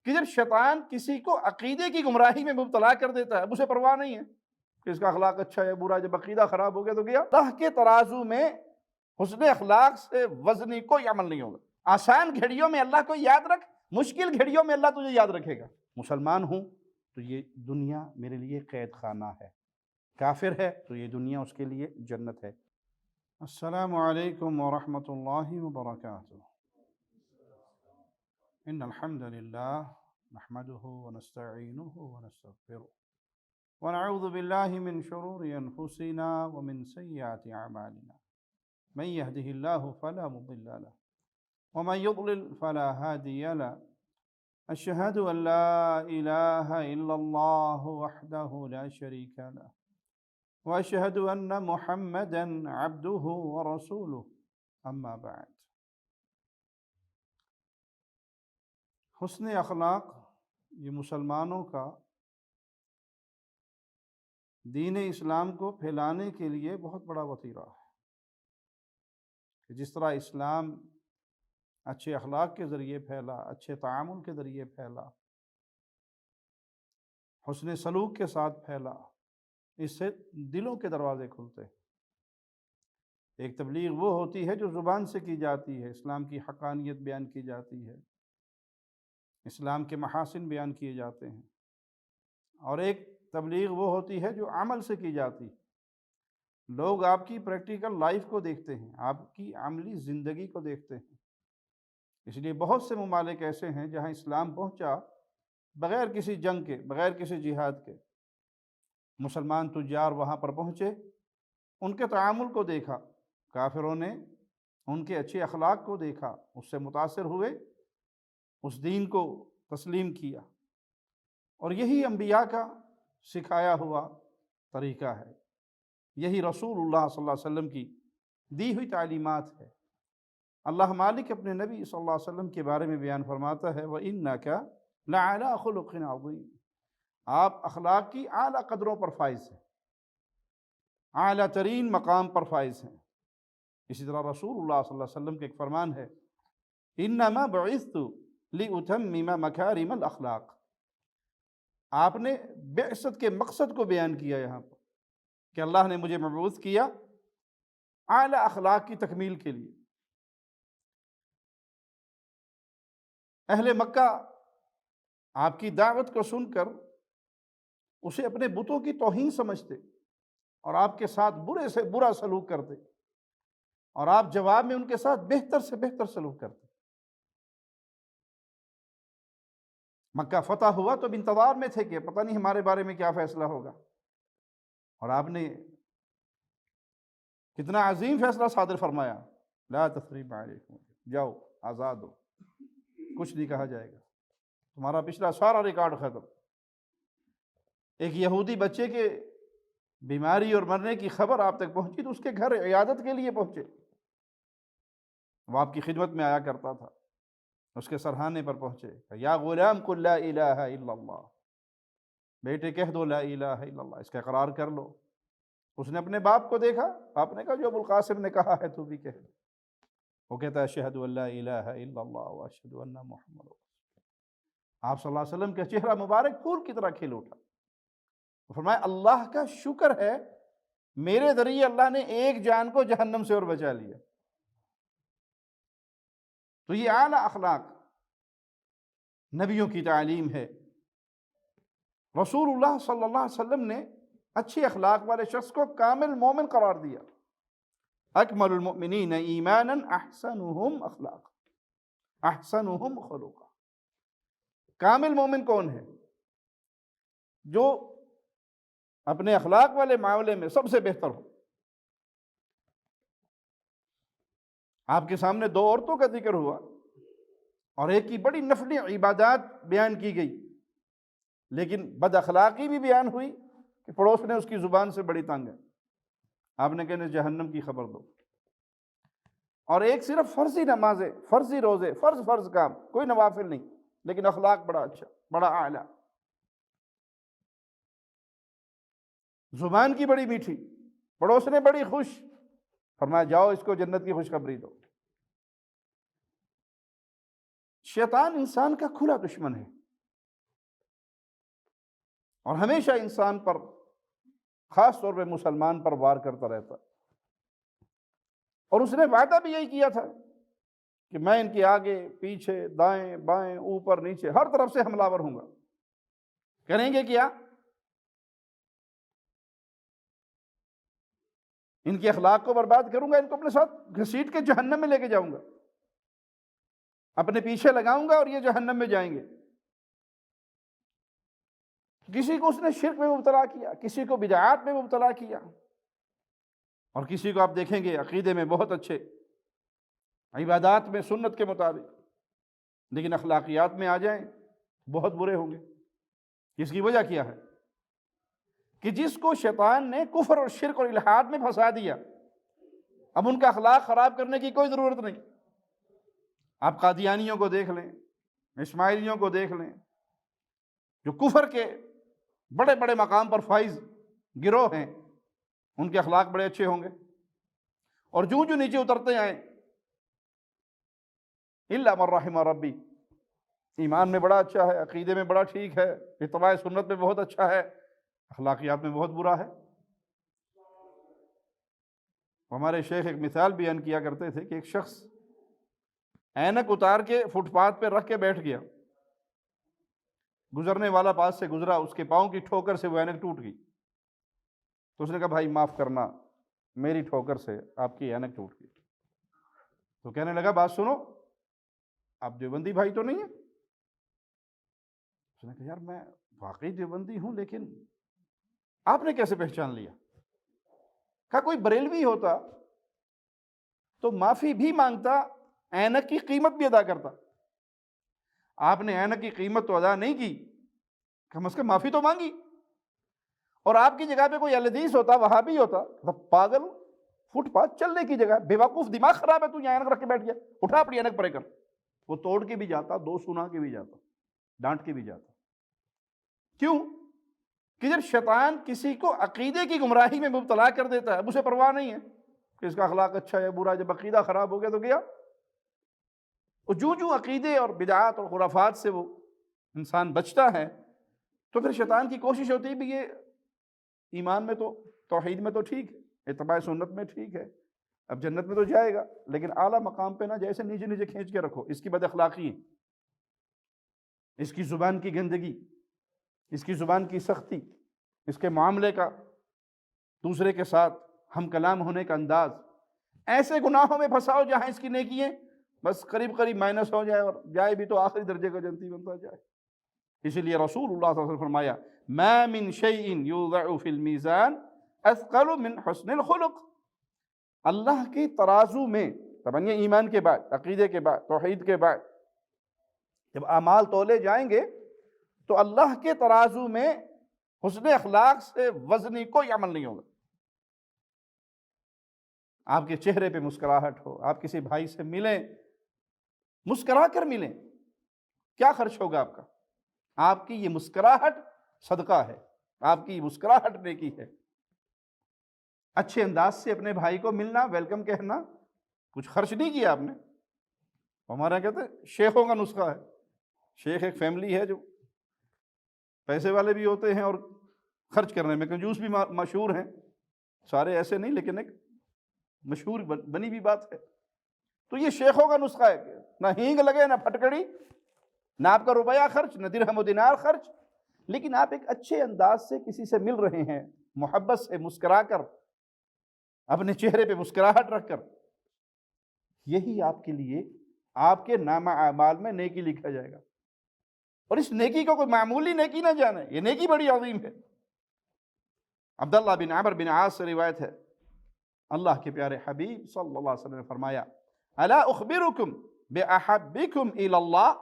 کہ جب شیطان کسی کو عقیدے کی گمراہی میں مبتلا کر دیتا ہے، اب اسے پرواہ نہیں ہے کہ اس کا اخلاق اچھا ہے برا، جب عقیدہ خراب ہو گیا تو گیا۔ اللہ کے ترازو میں حسن اخلاق سے وزنی کوئی عمل نہیں ہوگا۔ آسان گھڑیوں میں اللہ کو یاد رکھ، مشکل گھڑیوں میں اللہ تجھے یاد رکھے گا۔ مسلمان ہوں تو یہ دنیا میرے لیے قید خانہ ہے، کافر ہے تو یہ دنیا اس کے لیے جنت ہے۔ السلام علیکم ورحمۃ اللہ وبرکاتہ۔ ان الحمد للہ نحمده ونستعینه ونستغفره ونعوذ باللہ من شرور انفسنا ومن سیئات اعمالنا من يهده الله فلا مضل له ومن يضلل فلا هادي له أشهد أن لا إله إلا الله وحده لا شريك له وأشهد أن محمدا عبده ورسوله أما بعد۔ حسن اخلاق یہ مسلمانوں کا دین اسلام کو پھیلانے کے لیے بہت بڑا وسیلہ ہے، کہ جس طرح اسلام اچھے اخلاق کے ذریعے پھیلا، اچھے تعامل کے ذریعے پھیلا، حسن سلوک کے ساتھ پھیلا، اس سے دلوں کے دروازے کھلتے ہیں۔ ایک تبلیغ وہ ہوتی ہے جو زبان سے کی جاتی ہے، اسلام کی حقانیت بیان کی جاتی ہے، اسلام کے محاسن بیان کیے جاتے ہیں، اور ایک تبلیغ وہ ہوتی ہے جو عمل سے کی جاتی ہے۔ لوگ آپ کی پریکٹیکل لائف کو دیکھتے ہیں، آپ کی عملی زندگی کو دیکھتے ہیں۔ اس لیے بہت سے ممالک ایسے ہیں جہاں اسلام پہنچا بغیر کسی جنگ کے، بغیر کسی جہاد کے۔ مسلمان تجار وہاں پر پہنچے، ان کے تعامل کو دیکھا، کافروں نے ان کے اچھے اخلاق کو دیکھا، اس سے متاثر ہوئے، اس دین کو تسلیم کیا، اور یہی انبیاء کا سکھایا ہوا طریقہ ہے، یہی رسول اللہ صلی اللہ علیہ وسلم کی دی ہوئی تعلیمات ہے۔ اللہ مالک اپنے نبی صلی اللہ علیہ وسلم کے بارے میں بیان فرماتا ہے وَإِنَّكَ لَعَلَىٰ خُلُقٍ عَظِيمٍ، آپ اخلاق کی اعلیٰ قدروں پر فائز ہیں، اعلیٰ ترین مقام پر فائز ہیں۔ اسی طرح رسول اللہ صلی اللہ علیہ وسلم کے ایک فرمان ہے إِنَّمَا بُعِثْتُ لِأُتَمِّمَ مَكَارِمَ الْأَخْلَاقِ، آپ نے بعثت کے مقصد کو بیان کیا یہاں پر، کہ اللہ نے مجھے مبعوث کیا اعلیٰ اخلاق کی تکمیل کے لیے۔ اہل مکہ آپ کی دعوت کو سن کر اسے اپنے بتوں کی توہین سمجھتے، اور آپ کے ساتھ برے سے برا سلوک کرتے، اور آپ جواب میں ان کے ساتھ بہتر سے بہتر سلوک کرتے۔ مکہ فتح ہوا تو اب انتظار میں تھے کہ پتہ نہیں ہمارے بارے میں کیا فیصلہ ہوگا، اور آپ نے کتنا عظیم فیصلہ صادر فرمایا، لا تثریب علیکم، جاؤ آزاد ہو، کچھ نہیں کہا جائے گا، تمہارا پچھلا سارا ریکارڈ ختم۔ ایک یہودی بچے کے بیماری اور مرنے کی خبر آپ تک پہنچی تو اس کے گھر عیادت کے لیے پہنچے، وہ آپ کی خدمت میں آیا کرتا تھا، اس کے سرہانے پر پہنچے، یا غلام قل لا الہ الا اللہ، بیٹے کہہ دو لا الہ الا اللہ، اس کا اقرار کر لو۔ اس نے اپنے باپ کو دیکھا، باپ نے کہا جو ابو القاسم نے کہا ہے تو بھی کہہ دو۔ وہ کہتا ہے اشہد ان لا الہ الا اللہ واشہد ان محمد رسول اللہ۔ آپ صلی اللہ علیہ وسلم کا چہرہ مبارک پھول کی طرح کھل اٹھا۔ فرمایا اللہ کا شکر ہے میرے ذریعے اللہ نے ایک جان کو جہنم سے اور بچا لیا۔ تو یہ اعلیٰ اخلاق نبیوں کی تعلیم ہے۔ رسول اللہ صلی اللہ علیہ وسلم نے اچھے اخلاق والے شخص کو کامل مومن قرار دیا۔ اکمل المؤمنین ایمانا احسنہم اخلاقا احسنہم خلقا۔ کامل مومن کون ہے؟ جو اپنے اخلاق والے معاملے میں سب سے بہتر ہو۔ آپ کے سامنے دو عورتوں کا ذکر ہوا، اور ایک کی بڑی نفلی عبادات بیان کی گئی، لیکن بد اخلاقی بھی بیان ہوئی کہ پڑوس نے اس کی زبان سے بڑی تنگ ہے، آپ نے کہنے جہنم کی خبر دو۔ اور ایک صرف فرضی نمازیں، فرضی روزے، فرض کام، کوئی نوافل نہیں، لیکن اخلاق بڑا اچھا، بڑا اعلیٰ، زبان کی بڑی میٹھی، پڑوس نے بڑی خوش، فرمایا جاؤ اس کو جنت کی خوشخبری دو۔ شیطان انسان کا کھلا دشمن ہے، اور ہمیشہ انسان پر، خاص طور پہ مسلمان پر وار کرتا رہتا، اور اس نے وعدہ بھی یہی کیا تھا کہ میں ان کے آگے پیچھے دائیں بائیں اوپر نیچے ہر طرف سے حملہ آور ہوں گا۔ کریں گے کیا؟ ان کے اخلاق کو برباد کروں گا، ان کو اپنے ساتھ گھسیٹ کے جہنم میں لے کے جاؤں گا، اپنے پیچھے لگاؤں گا اور یہ جہنم میں جائیں گے۔ کسی کو اس نے شرک میں مبتلا کیا، کسی کو بدعات میں مبتلا کیا، اور کسی کو آپ دیکھیں گے عقیدے میں بہت اچھے، عبادات میں سنت کے مطابق، لیکن اخلاقیات میں آ جائیں بہت برے ہوں گے۔ اس کی وجہ کیا ہے؟ کہ جس کو شیطان نے کفر اور شرک اور الحاد میں پھنسا دیا، اب ان کا اخلاق خراب کرنے کی کوئی ضرورت نہیں۔ آپ قادیانیوں کو دیکھ لیں، اسماعیلیوں کو دیکھ لیں، جو کفر کے بڑے بڑے مقام پر فائز گروہ ہیں، ان کے اخلاق بڑے اچھے ہوں گے، اور جو نیچے اترتے آئیں، الا من رحم ربی، ایمان میں بڑا اچھا ہے، عقیدے میں بڑا ٹھیک ہے، اتباع سنت میں بہت اچھا ہے، اخلاقیات میں بہت برا ہے۔ ہمارے شیخ ایک مثال بیان کیا کرتے تھے کہ ایک شخص اینک اتار کے فٹ پاتھ پہ رکھ کے بیٹھ گیا، گزرنے والا پاس سے گزرا، اس کے پاؤں کی ٹھوکر سے وہ اینک ٹوٹ گئی، تو اس نے کہا بھائی معاف کرنا، میری ٹھوکر سے آپ کی اینک ٹوٹ گئی۔ تو کہنے لگا بات سنو، آپ دیوبندی بھائی تو نہیں ہیں؟ اس نے کہا یار میں واقعی دیوبندی ہوں، لیکن آپ نے کیسے پہچان لیا؟ کہا کوئی بریلوی ہوتا تو معافی بھی مانگتا، اینک کی قیمت بھی ادا کرتا، آپ نے اینک کی قیمت تو ادا نہیں کی، کم از کم معافی تو مانگی۔ اور آپ کی جگہ پہ کوئی الحدیث ہوتا، وہابی ہوتا، پاگل، فٹ پاتھ چلنے کی جگہ، بے وقوف، دماغ خراب ہے، تو یہاں اینک رکھ کے بیٹھ گیا، اٹھا اپنی اینک پرے کر، وہ توڑ کے بھی جاتا، دو سنا کے بھی جاتا، ڈانٹ کے بھی جاتا۔ کیوں؟ کہ جب شیطان کسی کو عقیدے کی گمراہی میں مبتلا کر دیتا ہے، اب اسے پرواہ نہیں ہے کہ اس کا اخلاق اچھا ہے برا، جب عقیدہ خراب ہو گیا تو گیا۔ اور جو عقیدے اور بدعات اور خرافات سے وہ انسان بچتا ہے، تو پھر شیطان کی کوشش ہوتی ہے بھی یہ ایمان میں تو، توحید میں تو ٹھیک ہے، اتباع سنت میں ٹھیک ہے، اب جنت میں تو جائے گا، لیکن اعلیٰ مقام پہ نہ جیسے نیچے نیچے کھینچ کے رکھو، اس کی بد اخلاقی، اس کی زبان کی گندگی، اس کی زبان کی سختی، اس کے معاملے کا، دوسرے کے ساتھ ہم کلام ہونے کا انداز، ایسے گناہوں میں پھنساؤ جہاں اس کی نیکیاں بس قریب قریب مائنس ہو جائے، اور جائے بھی تو آخری درجے کا جنتی بنتا جائے۔ اسی لیے رسول اللہ صلی اللہ علیہ وسلم فرمایا ما من شیء یوضع فی المیزان اثقل من حسن الخلق، اللہ کی ترازو میں، طبعا یہ ایمان کے بعد، عقیدے کے بعد، توحید کے بعد، جب اعمال تولے جائیں گے تو اللہ کے ترازو میں حسن اخلاق سے وزنی کوئی عمل نہیں ہوگا۔ آپ کے چہرے پہ مسکراہٹ ہو، آپ کسی بھائی سے ملیں، مسکرا کر ملیں، کیا خرچ ہوگا آپ کا؟ آپ کی یہ مسکراہٹ صدقہ ہے، آپ کی یہ مسکراہٹ نیکی ہے۔ اچھے انداز سے اپنے بھائی کو ملنا، ویلکم کہنا، کچھ خرچ نہیں کیا آپ نے۔ ہمارا کہتے ہیں شیخوں کا نسخہ ہے، شیخ ایک فیملی ہے جو پیسے والے بھی ہوتے ہیں اور خرچ کرنے میں کنجوس بھی مشہور ہیں، سارے ایسے نہیں، لیکن ایک مشہور بنی ہوئی بات ہے۔ تو یہ شیخوں کا نسخہ ہے کہ نہ ہینگ لگے، نہ پھٹکڑی، نہ آپ کا روپیہ خرچ، نہ درہم و دینار خرچ، لیکن آپ ایک اچھے انداز سے کسی سے مل رہے ہیں، محبت سے مسکرا کر، اپنے چہرے پہ مسکراہٹ رکھ کر، یہی آپ کے لیے، آپ کے نامہ اعمال میں نیکی لکھا جائے گا۔ اور اس نیکی کو کوئی معمولی نیکی نہ جانے، یہ نیکی بڑی عظیم ہے۔ عبداللہ بن عمرو بن عاص سے روایت ہے، اللہ کے پیارے حبیب صلی اللہ علیہ وسلم نے فرمایا الا اخبرکم باحبکم الی اللہ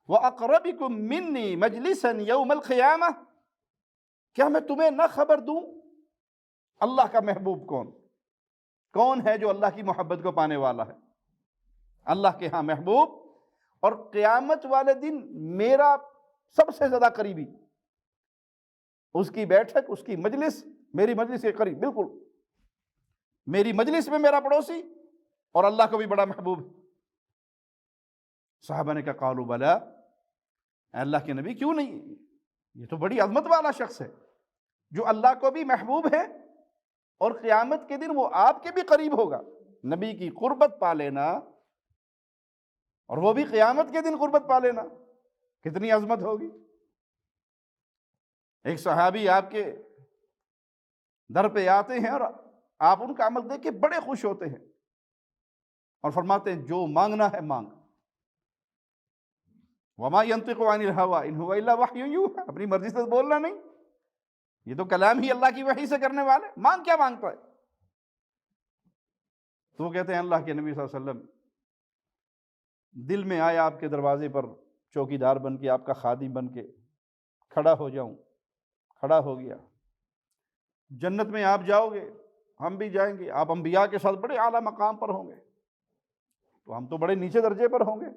واقربکم منی مجلسا یوم القیامہ، کیا میں تمہیں نہ خبر دوں اللہ کا محبوب کون ہے جو اللہ کی محبت کو پانے والا ہے، اللہ کے ہاں محبوب، اور قیامت والے دن میرا سب سے زیادہ قریبی، اس کی بیٹھک، اس کی مجلس میری مجلس کے قریب، بالکل میری مجلس میں میرا پڑوسی، اور اللہ کو بھی بڑا محبوب ہے۔ صحابہ نے کہا قالوا بلا، اے اللہ کے نبی کیوں نہیں، یہ تو بڑی عظمت والا شخص ہے جو اللہ کو بھی محبوب ہے اور قیامت کے دن وہ آپ کے بھی قریب ہوگا۔ نبی کی قربت پا لینا اور وہ بھی قیامت کے دن قربت پا لینا، کتنی عظمت ہوگی۔ ایک صحابی آپ کے در پہ آتے ہیں اور آپ ان کا عمل دیکھ کے بڑے خوش ہوتے ہیں اور فرماتے ہیں جو مانگنا ہے مانگ، وما ينطق عن الهوى ان هو الا وحی یوحی، اپنی مرضی سے بولنا نہیں، یہ تو کلام ہی اللہ کی وحی سے کرنے والے، مانگ کیا مانگتا ہے؟ تو وہ کہتے ہیں اللہ کے نبی صلی اللہ علیہ وسلم دل میں آیا آپ کے دروازے پر چوکی دار بن کے، آپ کا خادم بن کے کھڑا ہو جاؤں، کھڑا ہو گیا۔ جنت میں آپ جاؤ گے، ہم بھی جائیں گے، آپ انبیاء کے ساتھ بڑے اعلیٰ مقام پر ہوں گے، تو ہم تو بڑے نیچے درجے پر ہوں گے۔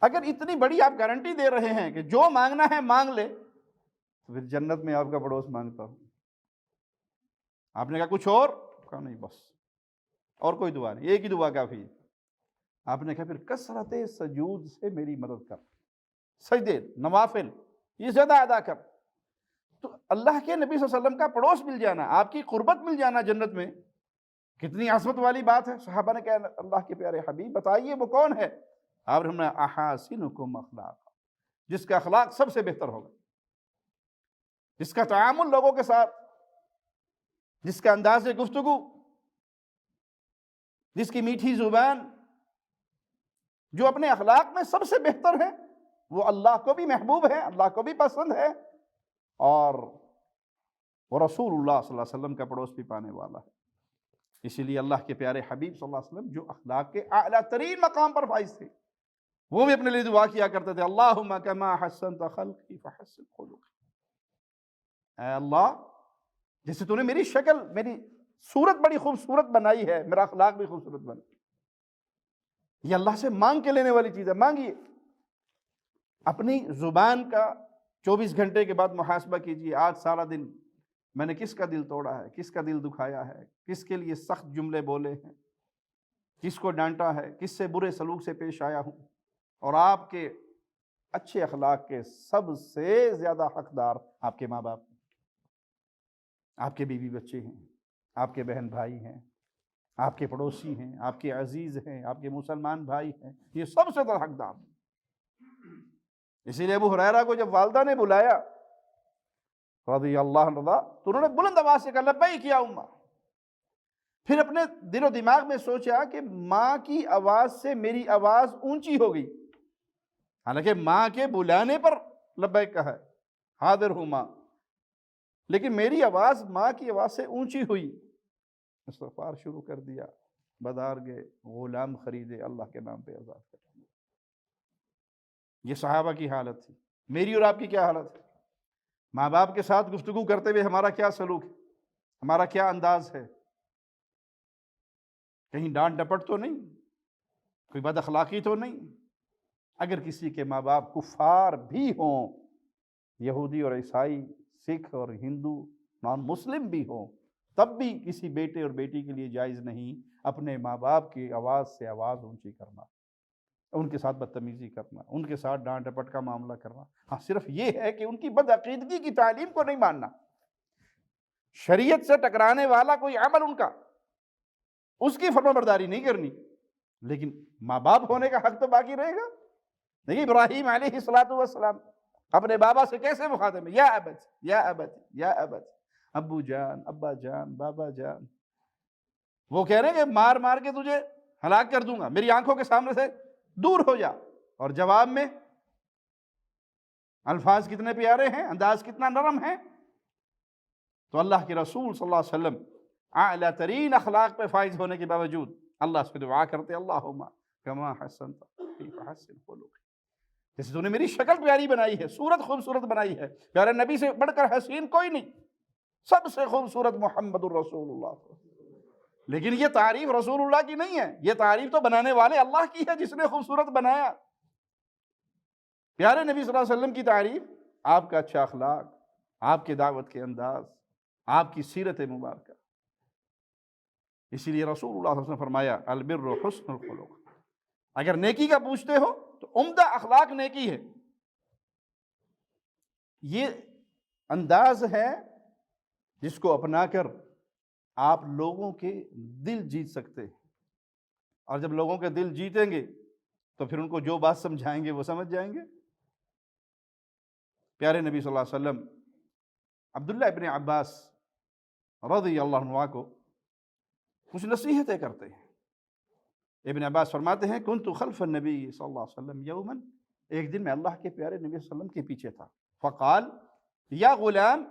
اگر اتنی بڑی آپ گارنٹی دے رہے ہیں کہ جو مانگنا ہے مانگ لے، تو پھر جنت میں آپ کا پڑوس مانگتا ہوں۔ آپ نے کہا کچھ اور؟ کہا نہیں بس اور کوئی دعا نہیں، ایک ہی دعا کافی ہے۔ آپ نے کہا پھر کثرت سجود سے میری مدد کر، سجدے نوافل یہ زیادہ ادا کر۔ تو اللہ کے نبی صلی اللہ علیہ وسلم کا پڑوس مل جانا، آپ کی قربت مل جانا جنت میں، کتنی عظمت والی بات ہے۔ صحابہ نے کہا اللہ کے پیارے حبیب بتائیے وہ کون ہے؟ آپ نے احاسنکم اخلاق، جس کا اخلاق سب سے بہتر ہوگا، جس کا تعامل لوگوں کے ساتھ، جس کا انداز گفتگو، جس کی میٹھی زبان، جو اپنے اخلاق میں سب سے بہتر ہے، وہ اللہ کو بھی محبوب ہے، اللہ کو بھی پسند ہے، اور وہ رسول اللہ صلی اللہ علیہ وسلم کا پڑوس بھی پانے والا ہے۔ اسی لیے اللہ کے پیارے حبیب صلی اللہ علیہ وسلم جو اخلاق کے اعلیٰ ترین مقام پر فائز تھے، وہ بھی اپنے لیے دعا کیا کرتے تھے اللہم کما حسنت خلقی فحسن خلقی، اے اللہ جیسے تو نے میری شکل، میری صورت بڑی خوبصورت بنائی ہے، میرا اخلاق بھی خوبصورت بنا۔ یہ اللہ سے مانگ کے لینے والی چیز ہے، مانگیے۔ اپنی زبان کا 24 گھنٹے کے بعد محاسبہ کیجیے، آج سارا دن میں نے کس کا دل توڑا ہے، کس کا دل دکھایا ہے، کس کے لیے سخت جملے بولے ہیں، کس کو ڈانٹا ہے، کس سے برے سلوک سے پیش آیا ہوں۔ اور آپ کے اچھے اخلاق کے سب سے زیادہ حقدار آپ کے ماں باپ، آپ کے بیوی بچے ہیں، آپ کے بہن بھائی ہیں، آپ کے پڑوسی ہیں، آپ کے عزیز ہیں، آپ کے مسلمان بھائی ہیں، یہ سب سے زیادہ حقدار۔ اسی لیے ابو ہریرہ کو جب والدہ نے بلایا رضی اللہ عنہ تو انہوں نے بلند آواز سے کہا لبیک یا امہ۔ پھر اپنے دل و دماغ میں سوچا کہ ماں کی آواز سے میری آواز اونچی ہو گئی، حالانکہ ماں کے بلانے پر لبیک کہا ہے، حاضر ہوں ماں، لیکن میری آواز ماں کی آواز سے اونچی ہوئی۔ استغفار شروع کر دیا، بازار گئے، غلام خریدے، اللہ کے نام پہ آزاد کر دیا۔ یہ صحابہ کی حالت تھی، میری اور آپ کی کیا حالت ہے؟ ماں باپ کے ساتھ گفتگو کرتے ہوئے ہمارا کیا سلوک ہے، ہمارا کیا انداز ہے؟ کہیں ڈانٹ ڈپٹ تو نہیں، کوئی بد اخلاقی تو نہیں؟ اگر کسی کے ماں باپ کفار بھی ہوں، یہودی اور عیسائی، سکھ اور ہندو، نان مسلم بھی ہوں، تب بھی کسی بیٹے اور بیٹی کے لیے جائز نہیں اپنے ماں باپ کی آواز سے آواز اونچی کرنا، ان کے ساتھ بدتمیزی کرنا، ان کے ساتھ ڈانٹ ڈپٹ کا معاملہ کرنا۔ ہاں صرف یہ ہے کہ ان کی بدعقیدگی کی تعلیم کو نہیں ماننا، شریعت سے ٹکرانے والا کوئی عمل ان کا، اس کی فرمانبرداری نہیں کرنی، لیکن ماں باپ ہونے کا حق تو باقی رہے گا۔ دیکھیے ابراہیم علیہ السلام اپنے بابا سے کیسے مخاطب ہیں، یا ابت یا ابت یا ابت، ابو جان، ابا جان، بابا جان۔ وہ کہہ رہے ہیں کہ مار مار کے تجھے ہلاک کر دوں گا، میری آنکھوں کے سامنے سے دور ہو جا، اور جواب میں الفاظ کتنے پیارے ہیں، انداز کتنا نرم ہے۔ تو اللہ کے رسول صلی اللہ علیہ وسلم اعلیٰ ترین اخلاق پہ فائز ہونے کے باوجود اللہ سے دعا کرتے اللہم کما حسنت فحسن خلقی، جیسے تو نے میری شکل پیاری بنائی ہے، صورت خوبصورت بنائی ہے، پیارے نبی سے بڑھ کر حسین کوئی نہیں، سب سے خوبصورت محمد الرسول اللہ۔ لیکن یہ تعریف رسول اللہ کی نہیں ہے، یہ تعریف تو بنانے والے اللہ کی ہے جس نے خوبصورت بنایا۔ پیارے نبی صلی اللہ علیہ وسلم کی تعریف آپ کا اچھا اخلاق، آپ کے دعوت کے انداز، آپ کی سیرت مبارکہ۔ اسی لیے رسول اللہ صلی اللہ علیہ وسلم نے فرمایا البر حسن الخلق، اگر نیکی کا پوچھتے ہو تو عمدہ اخلاق نیکی ہے۔ یہ انداز ہے جس کو اپنا کر آپ لوگوں کے دل جیت سکتے ہیں، اور جب لوگوں کے دل جیتیں گے تو پھر ان کو جو بات سمجھائیں گے وہ سمجھ جائیں گے۔ پیارے نبی صلی اللہ علیہ وسلم عبداللہ ابن عباس رضی اللہ عنہ کو کچھ نصیحتیں کرتے ہیں۔ ابن عباس فرماتے ہیں کنت خلف النبی صلی اللہ علیہ وسلم یوما، ایک دن میں اللہ کے پیارے نبی صلی اللہ علیہ وسلم کے پیچھے تھا، فقال یا غلام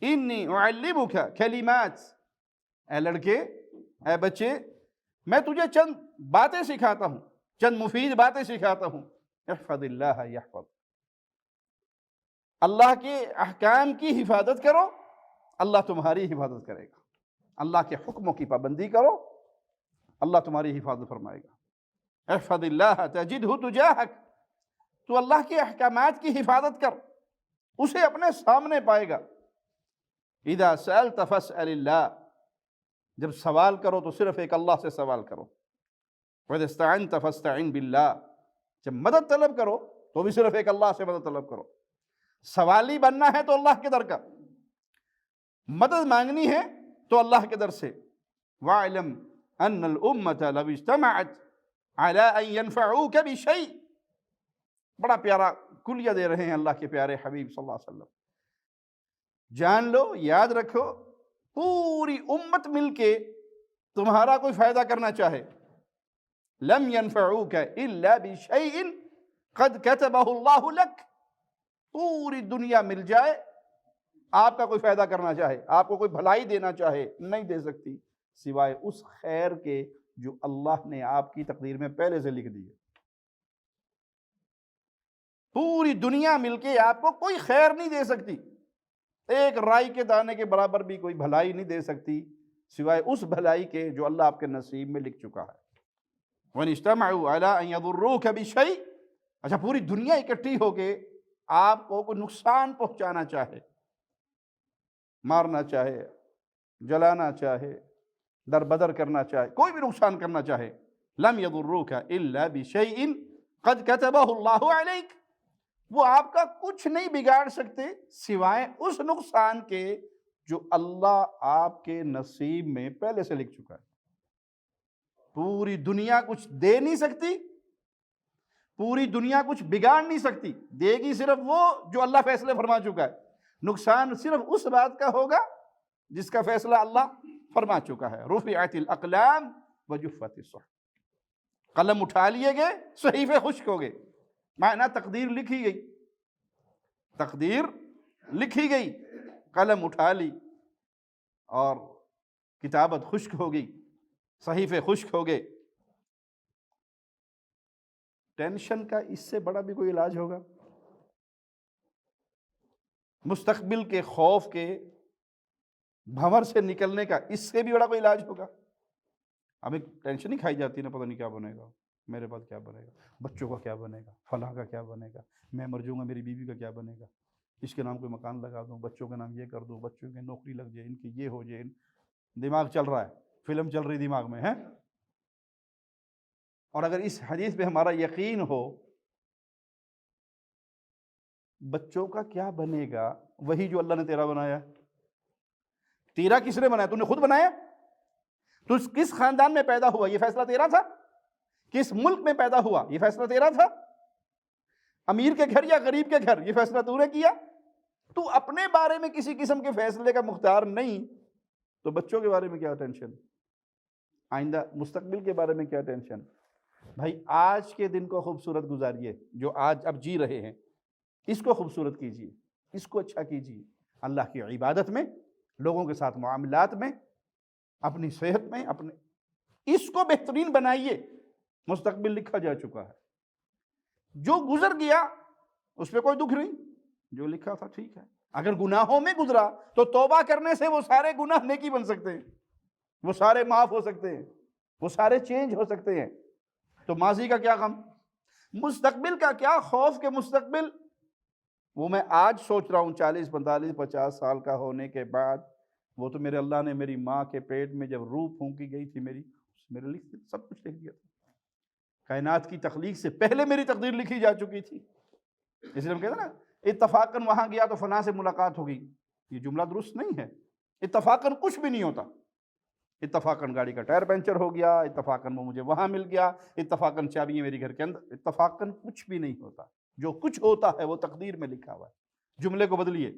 انی اعلمک کلمات، اے لڑکے، اے بچے، میں تجھے چند باتیں سکھاتا ہوں، چند مفید باتیں سکھاتا ہوں، احفظ اللہ یحفظ، اللہ کے احکام کی حفاظت کرو، اللہ تمہاری حفاظت کرے گا، اللہ کے حکموں کی پابندی کرو، اللہ تمہاری حفاظت فرمائے گا۔ احفظ اللہ تجدہ تجاہک، تو اللہ کے احکامات کی حفاظت کر، اسے اپنے سامنے پائے گا۔ اذا سألت فاسأل اللہ، جب سوال کرو تو صرف ایک اللہ سے سوال کرو۔ وَإِذَا اسْتَعَنْتَ فَاسْتَعِنْ بِاللَّهِ، جب مدد طلب کرو تو بھی صرف ایک اللہ سے مدد طلب کرو۔ سوالی بننا ہے تو اللہ کے در کا، مدد مانگنی ہے تو اللہ کے در سے۔ وَاعْلَمْ أَنَّ الْأُمَّةَ لَوْ اجْتَمَعَتْ عَلَىٰ أَن يَنْفَعُوكَ بِشَيْءٍ، بڑا پیارا کلیہ دے رہے ہیں اللہ کے پیارے حبیب صلی اللہ علیہ وسلم۔ جان لو، یاد رکھو، پوری امت مل کے تمہارا کوئی فائدہ کرنا چاہے، لم ينفعوك الا بشيء قد كتبه الله لك، پوری دنیا مل جائے آپ کا کوئی فائدہ کرنا چاہے، آپ کو کوئی بھلائی دینا چاہے، نہیں دے سکتی سوائے اس خیر کے جو اللہ نے آپ کی تقدیر میں پہلے سے لکھ دی ہے۔ پوری دنیا مل کے آپ کو کوئی خیر نہیں دے سکتی، ایک رائی کے دانے کے برابر بھی کوئی بھلائی نہیں دے سکتی سوائے اس بھلائی کے جو اللہ آپ کے نصیب میں لکھ چکا ہے۔ وَإِنِ اجْتَمَعُوا عَلَىٰ أَن يَضُرُّوكَ بِشَيْءٍ، اچھا پوری دنیا اکٹھی ہو کے آپ کو کوئی نقصان پہنچانا چاہے، مارنا چاہے، جلانا چاہے، در بدر کرنا چاہے، کوئی بھی نقصان کرنا چاہے، لم يضروك الا بشيء قد كتبه الله عليك، وہ آپ کا کچھ نہیں بگاڑ سکتے سوائے اس نقصان کے جو اللہ آپ کے نصیب میں پہلے سے لکھ چکا ہے۔ پوری دنیا کچھ دے نہیں سکتی، پوری دنیا کچھ بگاڑ نہیں سکتی، دے گی صرف وہ جو اللہ فیصلے فرما چکا ہے، نقصان صرف اس بات کا ہوگا جس کا فیصلہ اللہ فرما چکا ہے۔ رفعت الاقلام وجفت الصحف، قلم اٹھا لیے گئے، صحیفے خشک ہو گئے، معنی تقدیر لکھی گئی، تقدیر لکھی گئی، قلم اٹھا لی اور کتابت خشک ہو گئی، صحیفے خشک ہو گئے۔ ٹینشن کا اس سے بڑا بھی کوئی علاج ہوگا؟ مستقبل کے خوف کے بھنور سے نکلنے کا اس سے بھی بڑا کوئی علاج ہوگا؟ ہمیں ٹینشن ہی کھائی جاتی ہے نا، پتہ نہیں کیا بنے گا، میرے بعد کیا بنے گا، بچوں کا کیا بنے گا، فلاں کا کیا بنے گا، میں مر جاؤں گا میری بیوی کا کیا بنے گا، اس کے نام کوئی مکان لگا دوں، بچوں کے نام یہ کر دوں، بچوں کی نوکری لگ جائے، ان کی یہ ہو جائے، دماغ چل رہا ہے، فلم چل رہی دماغ میں ہے۔ اور اگر اس حدیث پہ ہمارا یقین ہو بچوں کا کیا بنے گا، وہی جو اللہ نے تیرا بنایا، تیرا کس نے بنایا؟ تو نے خود بنایا؟ تو کس خاندان میں پیدا ہوا یہ فیصلہ تیرا تھا؟ کس ملک میں پیدا ہوا یہ فیصلہ تیرا تھا؟ امیر کے گھر یا غریب کے گھر، یہ فیصلہ تو نے کیا؟ تو اپنے بارے میں کسی قسم کے فیصلے کا مختار نہیں تو بچوں کے بارے میں کیا ٹینشن، آئندہ مستقبل کے بارے میں کیا ٹینشن؟ بھائی آج کے دن کو خوبصورت گزاریے، جو آج اب جی رہے ہیں اس کو خوبصورت کیجیے، اس کو اچھا کیجیے، اللہ کی عبادت میں، لوگوں کے ساتھ معاملات میں، اپنی صحت میں، اس کو بہترین بنائیے۔ مستقبل لکھا جا چکا ہے، جو گزر گیا اس پہ کوئی دکھ نہیں، جو لکھا تھا ٹھیک ہے۔ اگر گناہوں میں گزرا تو توبہ کرنے سے وہ سارے گناہ نیکی بن سکتے ہیں، وہ سارے معاف ہو سکتے ہیں، وہ سارے چینج ہو سکتے ہیں۔ تو ماضی کا کیا غم، مستقبل کا کیا خوف کہ مستقبل وہ میں آج سوچ رہا ہوں 40 45 50 سال کا ہونے کے بعد، وہ تو میرے اللہ نے میری ماں کے پیٹ میں جب روح پھونکی گئی تھی میرے لیے سب کچھ لکھ دیا تھا، کائنات کی تخلیق سے پہلے میری تقدیر لکھی جا چکی تھی۔ اس لیے ہم کہتے ہیں نا اتفاقاً وہاں گیا تو فلاں سے ملاقات ہوگی، یہ جملہ درست نہیں ہے۔ اتفاقاً کچھ بھی نہیں ہوتا۔ اتفاقاً گاڑی کا ٹائر پنچر ہو گیا، اتفاقاً وہ مجھے وہاں مل گیا، اتفاقاً چابیاں میری گھر کے اندر، اتفاقاً کچھ بھی نہیں ہوتا۔ جو کچھ ہوتا ہے وہ تقدیر میں لکھا ہوا ہے۔ جملے کو بدلیے،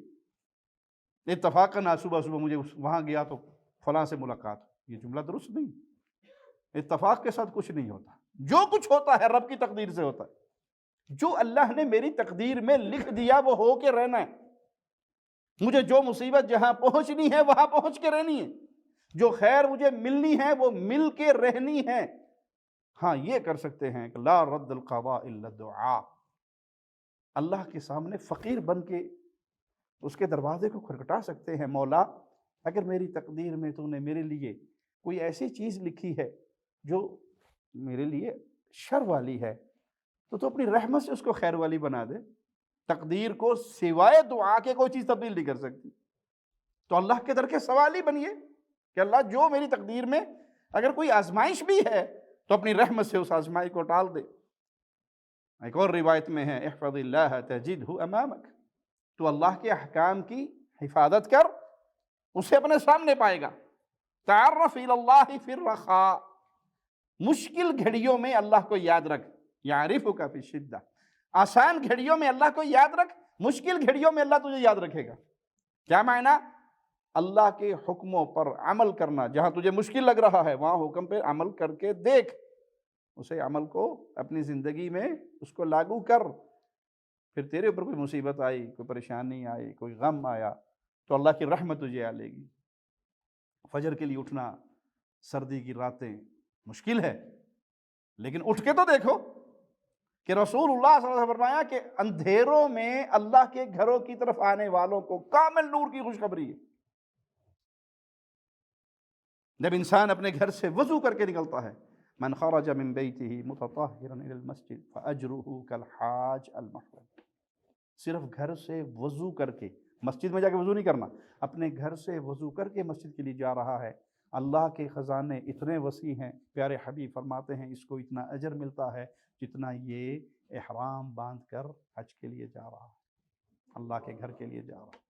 اتفاقاً آج صبح صبح مجھے وہاں گیا تو فلاں سے ملاقات، یہ جملہ درست نہیں۔ اتفاق کے ساتھ کچھ نہیں ہوتا، جو کچھ ہوتا ہے رب کی تقدیر سے ہوتا ہے۔ جو اللہ نے میری تقدیر میں لکھ دیا وہ ہو کے رہنا ہے۔ مجھے جو مصیبت جہاں پہنچنی ہے وہاں پہنچ کے رہنی ہے، جو خیر مجھے ملنی ہے وہ مل کے رہنی ہے۔ ہاں یہ کر سکتے ہیں کہ لا رد القضاء الا الدعاء، اللہ کے سامنے فقیر بن کے اس کے دروازے کو کھٹکھٹا سکتے ہیں، مولا اگر میری تقدیر میں تو نے میرے لیے کوئی ایسی چیز لکھی ہے جو میرے لیے شر والی ہے تو اپنی رحمت سے اس کو خیر والی بنا دے۔ تقدیر کو سوائے دعا کے کوئی چیز تبدیل نہیں کر سکتی۔ تو اللہ کے در کے سوالی بنیے کہ اللہ جو میری تقدیر میں اگر کوئی آزمائش بھی ہے تو اپنی رحمت سے اس آزمائش کو ٹال دے۔ ایک اور روایت میں ہے احفظ اللہ تجدہ امامک، تو اللہ کے احکام کی حفاظت کر، اسے اپنے سامنے پائے گا۔ تعرف الی اللہ فی الرخاء، مشکل گھڑیوں میں اللہ کو یاد رکھ، یعرفک فی الشدہ، آسان گھڑیوں میں اللہ کو یاد رکھ، مشکل گھڑیوں میں اللہ تجھے یاد رکھے گا۔ کیا معنی؟ اللہ کے حکموں پر عمل کرنا، جہاں تجھے مشکل لگ رہا ہے وہاں حکم پہ عمل کر کے دیکھ، اسے عمل کو اپنی زندگی میں اس کو لاگو کر۔ پھر تیرے اوپر کوئی مصیبت آئی، کوئی پریشانی آئی، کوئی غم آیا تو اللہ کی رحمت تجھے آ لے گی۔ فجر کے لیے اٹھنا سردی کی راتیں مشکل ہے، لیکن اٹھ کے تو دیکھو کہ رسول اللہ صلی اللہ علیہ وسلم نے فرمایا کہ اندھیروں میں اللہ کے گھروں کی طرف آنے والوں کو کامل نور کی خوشخبری ہے۔ جب انسان اپنے گھر سے وضو کر کے نکلتا ہے، من خرج من بیتہ متطہرا الی المسجد فاجرہ کالحاج المحرم، صرف گھر سے وضو کر کے، مسجد میں جا کے وضو نہیں کرنا، اپنے گھر سے وضو کر کے مسجد کے لیے جا رہا ہے، اللہ کے خزانے اتنے وسیع ہیں، پیارے حبیب فرماتے ہیں اس کو اتنا اجر ملتا ہے جتنا یہ احرام باندھ کر حج کے لیے جا رہا ہے، اللہ کے گھر کے لیے جا رہا ہے۔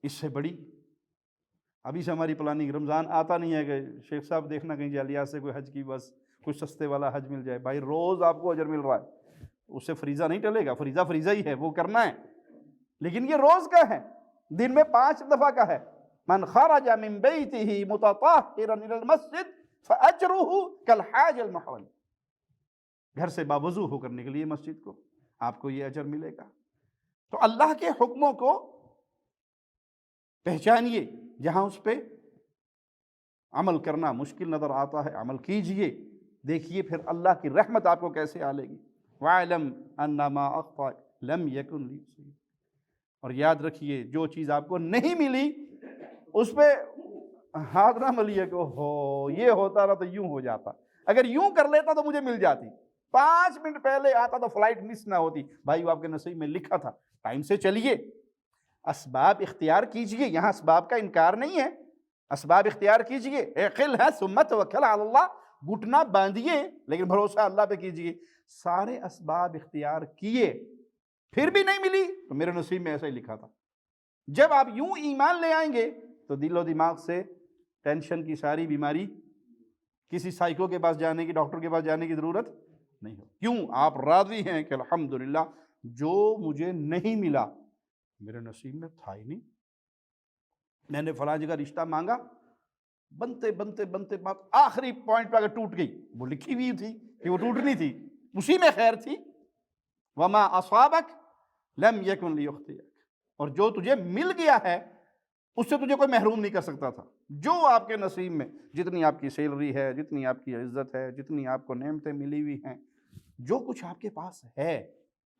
اس سے بڑی ابھی سے ہماری پلاننگ، رمضان آتا نہیں ہے کہ شیخ صاحب دیکھنا کہیں جالیات سے کوئی حج کی بس کوئی سستے والا حج مل جائے۔ بھائی روز آپ کو اجر مل رہا ہے، اس سے فریضہ نہیں ٹلے گا، فریضہ فریضہ ہی ہے، وہ کرنا ہے، لیکن یہ روز کا ہے، دن میں 5 دفعہ کا ہے۔ من خرج من بیتہ متطہرا الی المسجد فاجرہ کالحاج المحرم، گھر سے باوضو ہو کر نکلیے مسجد کو، آپ کو یہ اجر ملے گا۔ تو اللہ کے حکموں کو پہچانیے، جہاں اس پہ عمل کرنا مشکل نظر آتا ہے عمل کیجئے، دیکھیے پھر اللہ کی رحمت آپ کو کیسے آ لے گی۔ وَاعْلَمْ أَنَّ مَا أَخْطَأَ لَمْ يَكُنْ لِيُصِيبَ، اور یاد رکھیے جو چیز آپ کو نہیں ملی اس پہ ہاتھ نہ ملیے کہ ہو یہ ہوتا نا تو یوں ہو جاتا، اگر یوں کر لیتا تو مجھے مل جاتی، 5 منٹ پہلے آتا تو فلائٹ مس نہ ہوتی۔ بھائی وہ آپ کے نصیب میں لکھا تھا، ٹائم سے چلیے، اسباب اختیار کیجئے، یہاں اسباب کا انکار نہیں ہے، اسباب اختیار کیجئے، اعقل ہے ثم توکل علی اللہ، گھٹنا باندھیے لیکن بھروسہ اللہ پہ کیجئے۔ سارے اسباب اختیار کیے پھر بھی نہیں ملی تو میرے نصیب میں ایسا ہی لکھا تھا۔ جب آپ یوں ایمان لے آئیں گے تو دل و دماغ سے ٹینشن کی ساری بیماری، کسی سائیکو کے پاس جانے کی، ڈاکٹر کے پاس جانے کی ضرورت نہیں ہو۔ کیوں؟ آپ راضی ہیں کہ الحمدللہ جو مجھے نہیں ملا میرے نصیب میں تھا ہی نہیں، میں نے فلاں جگہ رشتہ مانگا، بنتے بنتے بنتے بات آخری پوائنٹ پہ اگر ٹوٹ گئی، وہ لکھی ہوئی تھی کہ وہ ٹوٹنی تھی، اسی میں خیر تھی۔ وما اصابک لم یکن لیخطئک، اور جو تجھے مل گیا ہے اس سے تجھے کوئی محروم نہیں کر سکتا تھا۔ جو آپ کے نصیب میں، جتنی آپ کی سیلری ہے، جتنی آپ کی عزت ہے، جتنی آپ کو نعمتیں ملی ہوئی ہیں، جو کچھ آپ کے پاس ہے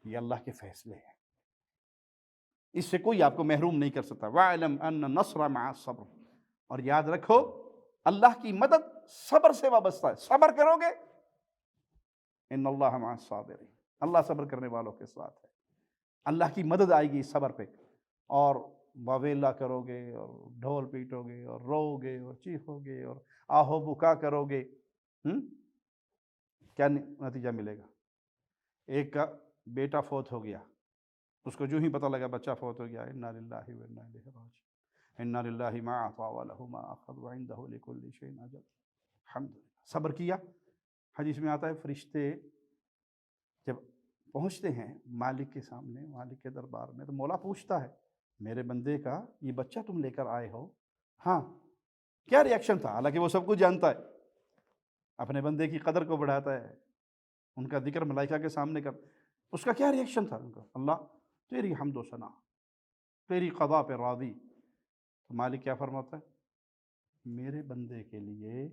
یہ اللہ کے فیصلے ہیں، اس سے کوئی آپ کو محروم نہیں کر سکتا۔ وَاعْلَمْ أَنَّ النَّصْرَ مَعَ الصَّبْرِ، اور یاد رکھو اللہ کی مدد صبر سے وابستہ ہے، صبر کرو گے ان اللہ مع الصابرین، اللہ صبر کرنے والوں کے ساتھ ہے، اللہ کی مدد آئے گی صبر پہ۔ اور واویلا کرو گے اور ڈھول پیٹو گے اور رو گے اور چیخو گے اور آہو بکا کرو گے، کیا نتیجہ ملے گا؟ ایک کا بیٹا فوت ہو گیا، اس کو جو ہی پتہ لگا بچہ فوت ہو گیا، انا للہ و انا الیہ راجعون، انا للہ ما اعطى وله ما اخذ وعنده لكل شيء اجل۔ الحمدللہ، صبر کیا۔ حدیث میں آتا ہے فرشتے جب پہنچتے ہیں مالک کے سامنے، مالک کے دربار میں، تو مولا پوچھتا ہے میرے بندے کا یہ بچہ تم لے کر آئے ہو، ہاں کیا ری ایکشن تھا؟ حالانکہ وہ سب کچھ جانتا ہے، اپنے بندے کی قدر کو بڑھاتا ہے، ان کا ذکر ملائکہ کے سامنے کر، اس کا کیا ری ایکشن تھا؟ ان کا اللہ تیری حمد و ثنا، تیری قضا پہ راضی۔ تو مالک کیا فرماتا ہے؟ میرے بندے کے لیے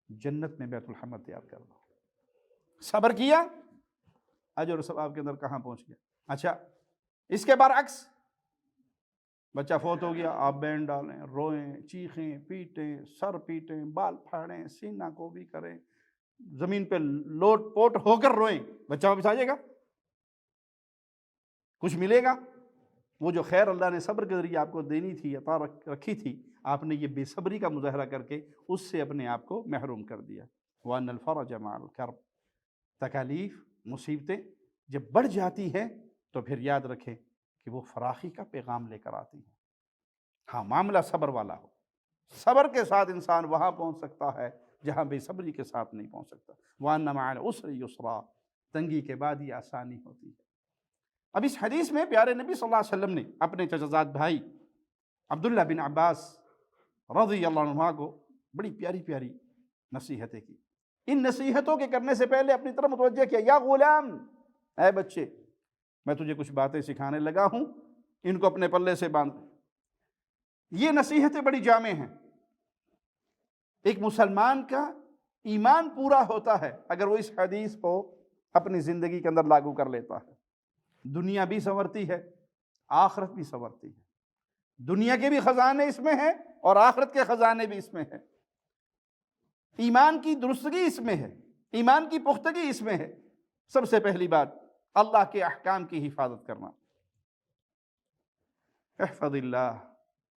جنت میں بیت الحمد تیار کر دو۔ صبر کیا، اجر و ثواب کے اندر کہاں پہنچ گیا۔ اچھا اس کے برعکس بچہ فوت ہو گیا، آپ بینڈ ڈالیں، روئیں، چیخیں، پیٹیں، سر پیٹیں، بال پھاڑیں، سینہ کو بھی کریں، زمین پہ لوٹ پوٹ ہو کر روئیں، بچہ واپس آ جائے گا؟ کچھ ملے گا؟ وہ جو خیر اللہ نے صبر کے ذریعے آپ کو دینی تھی، عطا رکھی تھی، آپ نے یہ بے صبری کا مظاہرہ کر کے اس سے اپنے آپ کو محروم کر دیا۔ وَأَنَّ الْفَرَجَ مَعَ الْكَرْبِ، تکالیف مصیبتیں جب بڑھ جاتی ہیں تو پھر یاد رکھیں کہ وہ فراخی کا پیغام لے کر آتی ہیں۔ ہاں معاملہ صبر والا ہو، صبر کے ساتھ انسان وہاں پہنچ سکتا ہے جہاں بے صبری کے ساتھ نہیں پہنچ سکتا۔ وَأَنَّ مَعَ الْعُسْرِ يُسْرًا، تنگی کے بعد یہ آسانی ہوتی ہے۔ اب اس حدیث میں پیارے نبی صلی اللہ علیہ وسلم نے اپنے چچزاد بھائی عبداللہ بن عباس رضی اللہ عنہ کو بڑی پیاری پیاری نصیحتیں کی۔ ان نصیحتوں کے کرنے سے پہلے اپنی طرف متوجہ کیا، یا غلام، اے بچے، میں تجھے کچھ باتیں سکھانے لگا ہوں، ان کو اپنے پلے سے باندھ۔ یہ نصیحتیں بڑی جامع ہیں۔ ایک مسلمان کا ایمان پورا ہوتا ہے اگر وہ اس حدیث کو اپنی زندگی کے اندر لاگو کر لیتا ہے۔ دنیا بھی سنورتی ہے، آخرت بھی سنورتی ہے۔ دنیا کے بھی خزانے اس میں ہیں اور آخرت کے خزانے بھی اس میں ہیں۔ ایمان کی درستگی اس میں ہے، ایمان کی پختگی اس میں ہے۔ سب سے پہلی بات اللہ کے احکام کی حفاظت کرنا۔ احفظ اللہ،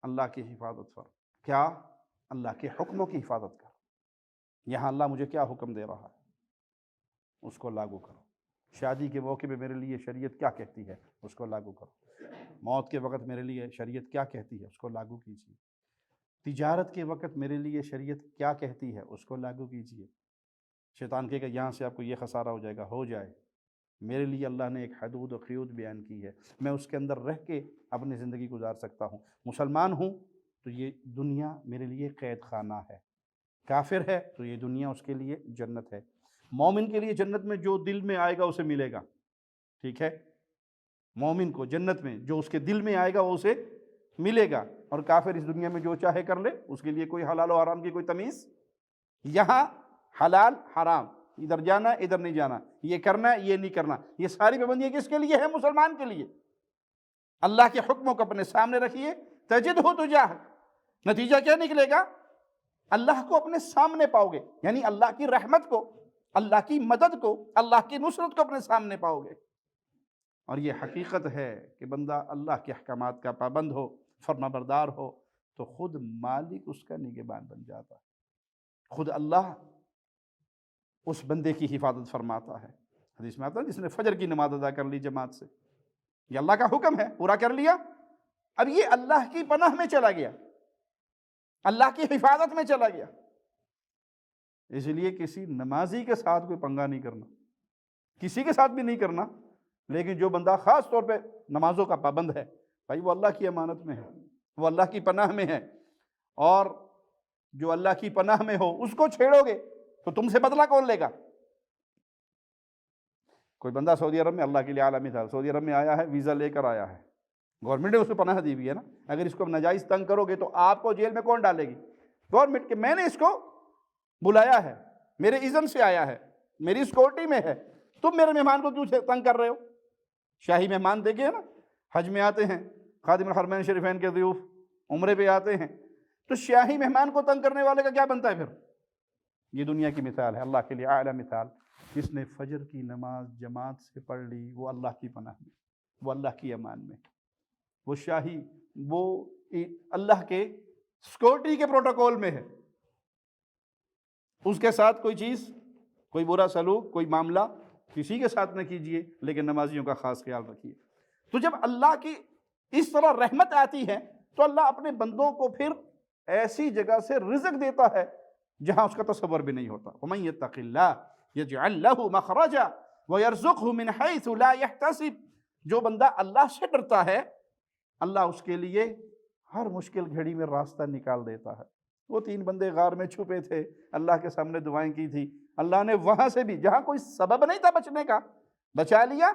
اللہ کی حفاظت کر، کیا؟ اللہ کے حکموں کی حفاظت کر۔ یہاں اللہ مجھے کیا حکم دے رہا ہے اس کو لاگو کرو۔ شادی کے موقع پہ میرے لیے شریعت کیا کہتی ہے اس کو لاگو کرو۔ موت کے وقت میرے لیے شریعت کیا کہتی ہے اس کو لاگو کیجیے۔ تجارت کے وقت میرے لیے شریعت کیا کہتی ہے اس کو لاگو کیجیے۔ شیطان کہے گا یہاں سے آپ کو یہ خسارہ ہو جائے گا، ہو جائے۔ میرے لیے اللہ نے ایک حدود و قیود بیان کی ہے، میں اس کے اندر رہ کے اپنی زندگی گزار سکتا ہوں۔ مسلمان ہوں تو یہ دنیا میرے لیے قید خانہ ہے، کافر ہے تو یہ دنیا اس کے لیے جنت ہے۔ مومن کے لیے جنت میں جو دل میں آئے گا اسے ملے گا، ٹھیک ہے؟ مومن کو جنت میں جو اس کے دل میں آئے گا وہ اسے ملے گا، اور کافر اس دنیا میں جو چاہے کر لے، اس کے لیے کوئی حلال و حرام کی کوئی تمیز۔ یہاں حلال حرام، ادھر جانا ادھر نہیں جانا، یہ کرنا یہ نہیں کرنا، یہ ساری پابندیاں کس کے لیے ہے؟ مسلمان کے لیے۔ اللہ کے حکموں کو اپنے سامنے رکھیے، تجدہ تجاہک، نتیجہ کیا نکلے گا؟ اللہ کو اپنے سامنے پاؤ گے، یعنی اللہ کی رحمت کو، اللہ کی مدد کو، اللہ کی نصرت کو اپنے سامنے پاؤ گے۔ اور یہ حقیقت ہے کہ بندہ اللہ کے احکامات کا پابند ہو، فرما بردار ہو، تو خود مالک اس کا نگہبان بن جاتا ہے، خود اللہ اس بندے کی حفاظت فرماتا ہے۔ حدیث میں آتا ہے جس نے فجر کی نماز ادا کر لی جماعت سے، یہ اللہ کا حکم ہے، پورا کر لیا، اب یہ اللہ کی پناہ میں چلا گیا، اللہ کی حفاظت میں چلا گیا۔ اس لیے کسی نمازی کے ساتھ کوئی پنگا نہیں کرنا، کسی کے ساتھ بھی نہیں کرنا، لیکن جو بندہ خاص طور پہ نمازوں کا پابند ہے، بھائی وہ اللہ کی امانت میں ہے، وہ اللہ کی پناہ میں ہے، اور جو اللہ کی پناہ میں ہو اس کو چھیڑو گے تو تم سے بدلہ کون لے گا؟ کوئی بندہ سعودی عرب میں، اللہ کے لیے اعلیٰ مثال، سعودی عرب میں آیا ہے، ویزا لے کر آیا ہے، گورنمنٹ نے اس کو پناہ دی ہوئی ہے نا، اگر اس کو ناجائز تنگ کرو گے تو آپ کو جیل میں کون ڈالے گی؟ گورنمنٹ کہ میں نے اس کو بلایا ہے، میرے اذن سے آیا ہے، میری سیکورٹی میں ہے، تم میرے مہمان کو کیوں تنگ کر رہے ہو؟ شاہی مہمان دیکھے نا، حج میں آتے ہیں، خادم الحرمین شریفین کے ضیوف عمرے پہ آتے ہیں، تو شاہی مہمان کو تنگ کرنے والے کا کیا بنتا ہے پھر؟ یہ دنیا کی مثال ہے، اللہ کے لیے اعلیٰ مثال۔ جس نے فجر کی نماز جماعت سے پڑھ لی وہ اللہ کی پناہ میں، وہ اللہ کی امان میں، وہ شاہی، وہ اللہ کے سیکورٹی کے پروٹوکول میں ہے۔ اس کے ساتھ کوئی چیز، کوئی برا سلوک، کوئی معاملہ کسی کے ساتھ نہ کیجیے، لیکن نمازیوں کا خاص خیال رکھیے۔ تو جب اللہ کی اس طرح رحمت آتی ہے تو اللہ اپنے بندوں کو پھر ایسی جگہ سے رزق دیتا ہے جہاں اس کا تصور بھی نہیں ہوتا۔ وَمَن يَتَّقِ اللَّهَ يَجْعَلْ لَهُ مَخْرَجًا وَيَرْزُقْهُ مِنْ حَيْثُ لَا يَحْتَسِبُ، جو بندہ اللہ سے ڈرتا ہے اللہ اس کے لیے ہر مشکل گھڑی میں راستہ نکال دیتا ہے۔ وہ 3 بندے غار میں چھپے تھے، اللہ کے سامنے دعائیں کی تھی، اللہ نے وہاں سے بھی جہاں کوئی سبب نہیں تھا بچنے کا بچا لیا،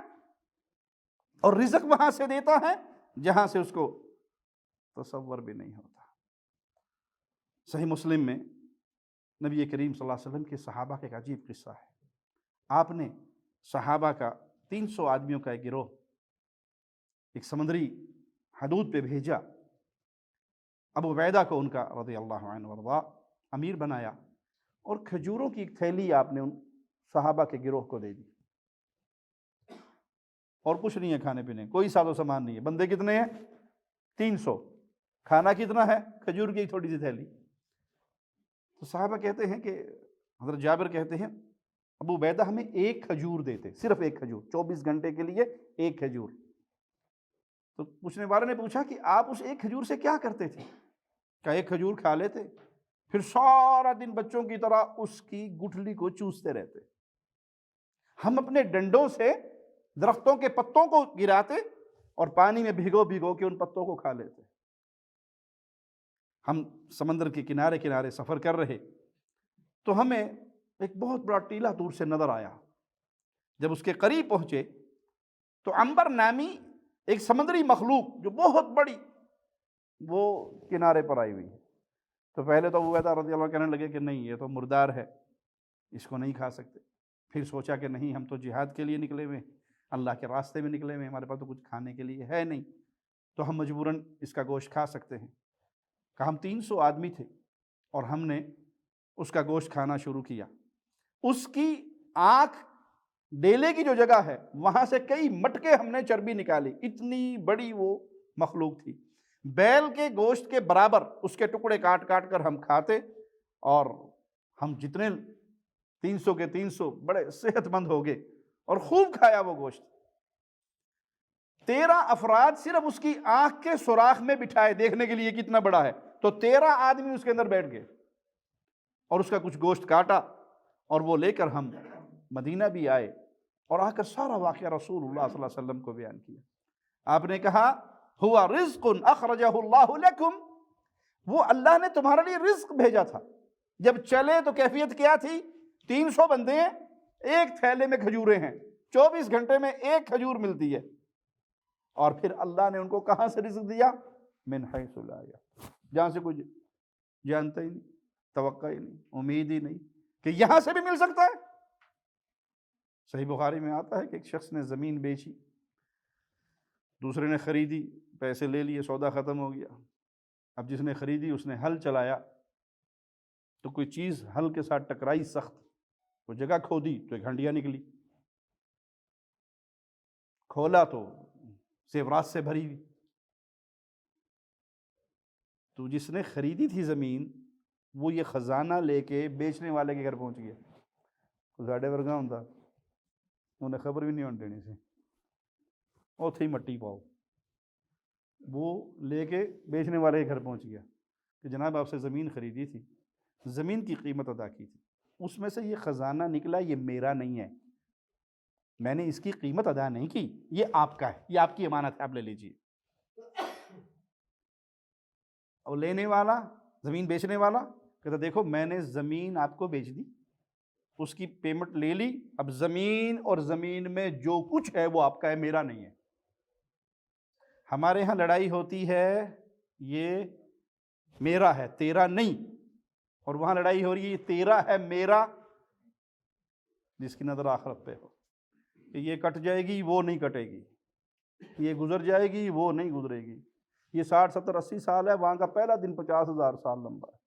اور رزق وہاں سے دیتا ہے جہاں سے اس کو تصور بھی نہیں ہوتا۔ صحیح مسلم میں نبی کریم صلی اللہ علیہ وسلم کے صحابہ کا ایک عجیب قصہ ہے۔ آپ نے صحابہ کا 300 آدمیوں کا ایک گروہ ایک سمندری حدود پہ بھیجا، ابو عبیدہ کو ان کا رضی اللہ عنہ وارضا امیر بنایا، اور کھجوروں کی ایک تھیلی آپ نے ان صحابہ کے گروہ کو دے دی، اور کچھ نہیں ہے کھانے پینے، کوئی ساز و سامان نہیں ہے۔ بندے کتنے ہیں؟ 300، کھانا کتنا ہے؟ کھجور کی ایک تھوڑی سی تھیلی۔ تو صحابہ کہتے ہیں کہ حضرت جابر کہتے ہیں ابو عبیدہ ہمیں ایک کھجور دیتے، صرف ایک کھجور، 24 گھنٹے کے لیے ایک کھجور۔ تو پوچھنے والے نے پوچھا کہ آپ اس ایک کھجور سے کیا کرتے تھے؟ کہ ایک کھجور کھا لیتے، پھر سارا دن بچوں کی طرح اس کی گٹھلی کو چوستے رہتے۔ ہم اپنے ڈنڈوں سے درختوں کے پتوں کو گراتے اور پانی میں بھگو بھگو کے ان پتوں کو کھا لیتے۔ ہم سمندر کے کنارے کنارے سفر کر رہے تو ہمیں ایک بہت بڑا ٹیلہ دور سے نظر آیا۔ جب اس کے قریب پہنچے تو عنبر نامی ایک سمندری مخلوق جو بہت بڑی، وہ کنارے پر آئی ہوئی۔ تو پہلے تو ابو عبیدہ رضی اللہ عنہ کہنے لگے کہ نہیں، یہ تو مردار ہے، اس کو نہیں کھا سکتے۔ پھر سوچا کہ نہیں، ہم تو جہاد کے لیے نکلے ہوئے، اللہ کے راستے میں نکلے ہوئے، ہمارے پاس تو کچھ کھانے کے لیے ہے نہیں، تو ہم مجبوراً اس کا گوشت کھا سکتے ہیں۔ کہ ہم 300 آدمی تھے اور ہم نے اس کا گوشت کھانا شروع کیا۔ اس کی آنکھ ڈیلے کی جو جگہ ہے وہاں سے کئی مٹکے ہم نے چربی نکالی، اتنی بڑی وہ مخلوق تھی۔ بیل کے گوشت کے برابر اس کے ٹکڑے کاٹ کاٹ کر ہم کھاتے، اور ہم جتنے 300 کے 300 بڑے صحت مند ہو گئے اور خوب کھایا وہ گوشت۔ 13 افراد صرف اس کی آنکھ کے سوراخ میں بٹھائے دیکھنے کے لیے کتنا بڑا ہے، تو 13 آدمی اس کے اندر بیٹھ گئے اور اس کا کچھ گوشت کاٹا، اور وہ لے کر ہم مدینہ بھی آئے، اور آ کر سارا واقعہ رسول اللہ صلی اللہ علیہ وسلم کو بیان کیا۔ آپ نے کہا ہوا رزق اخرجہ اللہ لکم، وہ اللہ نے تمہارے لیے رزق بھیجا تھا۔ جب چلے تو کیفیت کیا تھی؟ 300 بندے ہیں، ایک تھیلے میں کھجوریں ہیں، 24 گھنٹے میں ایک کھجور ملتی ہے، اور پھر اللہ نے ان کو کہاں سے رزق دیا؟ من حیث لا یحتسب، جہاں سے کوئی جانتا ہی نہیں، توقع ہی نہیں، امید ہی نہیں کہ یہاں سے بھی مل سکتا ہے۔ صحیح بخاری میں آتا ہے کہ ایک شخص نے زمین بیچی، دوسرے نے خریدی، پیسے لے لیے، سودا ختم ہو گیا۔ اب جس نے خریدی اس نے ہل چلایا تو کوئی چیز ہل کے ساتھ ٹکرائی سخت، وہ جگہ کھودی تو ایک ہنڈیا نکلی، کھولا تو زیورات سے بھری ہوئی۔ تو جس نے خریدی تھی زمین، وہ یہ خزانہ لے کے بیچنے والے کے گھر پہنچ گیا۔ ساڈے ورگا ہوندا انہیں خبر بھی نہیں ہونی دینی سی، اوتھے ہی مٹی پاؤ۔ وہ لے کے بیچنے والے کے گھر پہنچ گیا کہ جناب آپ سے زمین خریدی تھی، زمین کی قیمت ادا کی تھی، اس میں سے یہ خزانہ نکلا، یہ میرا نہیں ہے، میں نے اس کی قیمت ادا نہیں کی، یہ آپ کا ہے، یہ آپ کی امانت ہے، آپ لے لیجیے۔ اور لینے والا، زمین بیچنے والا کہتا دیکھو میں نے زمین آپ کو بیچ دی، اس کی پیمنٹ لے لی، اب زمین اور زمین میں جو کچھ ہے وہ آپ کا ہے، میرا نہیں ہے۔ ہمارے ہاں لڑائی ہوتی ہے یہ میرا ہے تیرا نہیں، اور وہاں لڑائی ہو رہی ہے یہ تیرا ہے میرا، جس کی نظر آخرت پہ ہو کہ یہ کٹ جائے گی وہ نہیں کٹے گی، یہ گزر جائے گی وہ نہیں گزرے گی۔ یہ 60 70 80 سال ہے، وہاں کا پہلا دن 50,000 سال لمبا ہے۔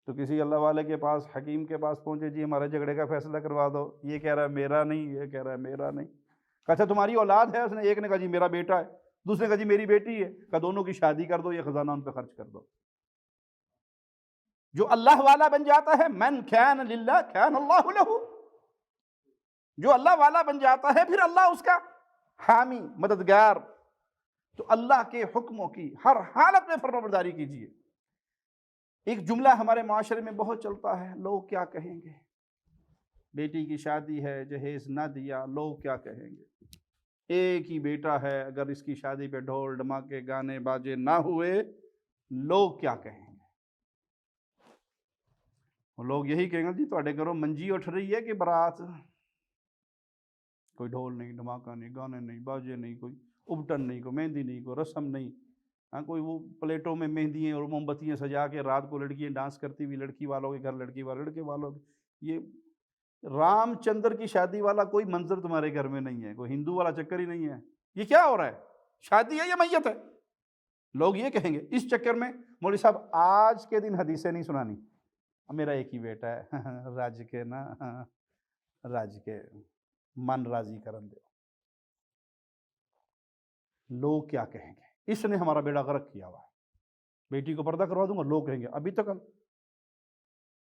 تو کسی اللہ والے کے پاس، حکیم کے پاس پہنچے، جی ہمارے جھگڑے کا فیصلہ کروا دو، یہ کہہ رہا ہے میرا نہیں، یہ کہہ رہا ہے میرا نہیں۔ کہا اچھا تمہاری اولاد ہے؟ اس نے ایک نے کہا جی میرا بیٹا ہے، دوسرے نے کہا جی میری بیٹی ہے۔ کہا دونوں کی شادی کر دو، یہ خزانہ ان پہ خرچ کر دو۔ جو اللہ والا بن جاتا ہے، من کان للہ کان اللہ لہ، جو اللہ والا بن جاتا ہے پھر اللہ اس کا حامی مددگار. تو اللہ کے حکموں کی ہر حالت میں فرمانبرداری کیجیے. ایک جملہ ہمارے معاشرے میں بہت چلتا ہے، لوگ کیا کہیں گے، بیٹی کی شادی ہے جہیز نہ دیا، لوگ کیا کہیں گے، ایک ہی بیٹا ہے، اگر اس کی شادی پہ ڈھول ڈھماکے گانے باجے نہ ہوئے لوگ کیا کہیں گے. لوگ یہی کہیں گے جی تواڈے گھروں منجی اٹھ رہی ہے کہ برات، کوئی ڈھول نہیں، دھماکہ نہیں، گانے نہیں، باجے نہیں، کوئی ابٹن نہیں، کوئی مہندی نہیں، کوئی رسم نہیں. ہاں کوئی وہ پلیٹوں میں مہندیاں اور موم بتیاں سجا کے رات کو لڑکیاں ڈانس کرتی ہوئی، لڑکی والوں کے گھر، لڑکی والے لڑکے والوں کے. یہ رام چندر کی شادی والا کوئی منظر تمہارے گھر میں نہیں ہے، کوئی ہندو والا چکر ہی نہیں ہے. یہ کیا ہو رہا ہے؟ شادی ہے یا میت ہے؟ لوگ یہ کہیں گے. اس چکر میں مولوی صاحب آج کے دن حدیثیں نہیں سنانی، میرا ایک ہی بیٹا ہے، راج کے نا راج کے من راضی کرن دے. لوگ کیا کہیں گے؟ اس نے ہمارا بیڑا غرق کیا ہوا ہے. بیٹی کو پردہ کروا دوں گا، لوگ کہیں گے ابھی تک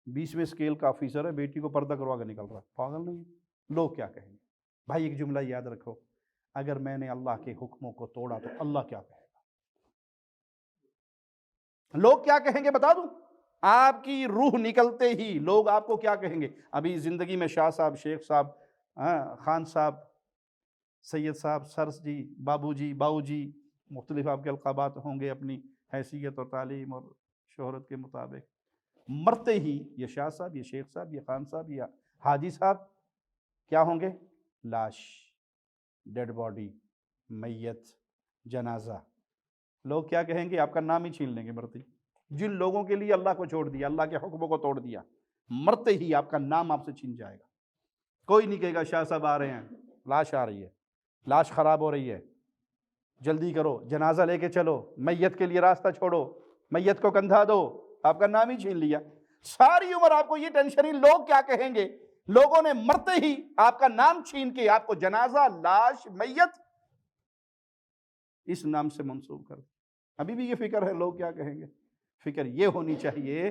20ویں اسکیل کا آفیسر ہے، بیٹی کو پردہ کروا کے نکل رہا ہے، پاگل نہیں ہے؟ لوگ کیا کہیں گے؟ بھائی ایک جملہ یاد رکھو، اگر میں نے اللہ کے حکموں کو توڑا تو اللہ کیا کہے گا؟ لوگ کیا کہیں گے بتا دوں؟ آپ کی روح نکلتے ہی لوگ آپ کو کیا کہیں گے؟ ابھی زندگی میں شاہ صاحب، شیخ صاحب، خان صاحب، سید صاحب، سرس جی، بابو جی، باؤ جی، مختلف آپ کے القابات ہوں گے اپنی حیثیت اور تعلیم اور شہرت کے مطابق. مرتے ہی یہ شاہ صاحب، یہ شیخ صاحب، یہ خان صاحب، یہ حاجی صاحب کیا ہوں گے؟ لاش، ڈیڈ باڈی، میت، جنازہ. لوگ کیا کہیں گے؟ آپ کا نام ہی چھین لیں گے مرتے ہی. جن لوگوں کے لیے اللہ کو چھوڑ دیا، اللہ کے حکموں کو توڑ دیا، مرتے ہی آپ کا نام آپ سے چھین جائے گا. کوئی نہیں کہے گا شاہ صاحب آ رہے ہیں، لاش آ رہی ہے، لاش خراب ہو رہی ہے، جلدی کرو، جنازہ لے کے چلو، میت کے لیے راستہ چھوڑو، میت کو کندھا دو. آپ کا نام ہی چھین لیا. ساری عمر آپ کو یہ ٹینشن ہی لوگ کیا کہیں گے. لوگوں نے مرتے ہی آپ کا نام چھین کے آپ کو جنازہ، لاش، میت اس نام سے منسوب کر دیا. ابھی بھی یہ فکر ہے لوگ کیا کہیں گے. فکر یہ ہونی چاہیے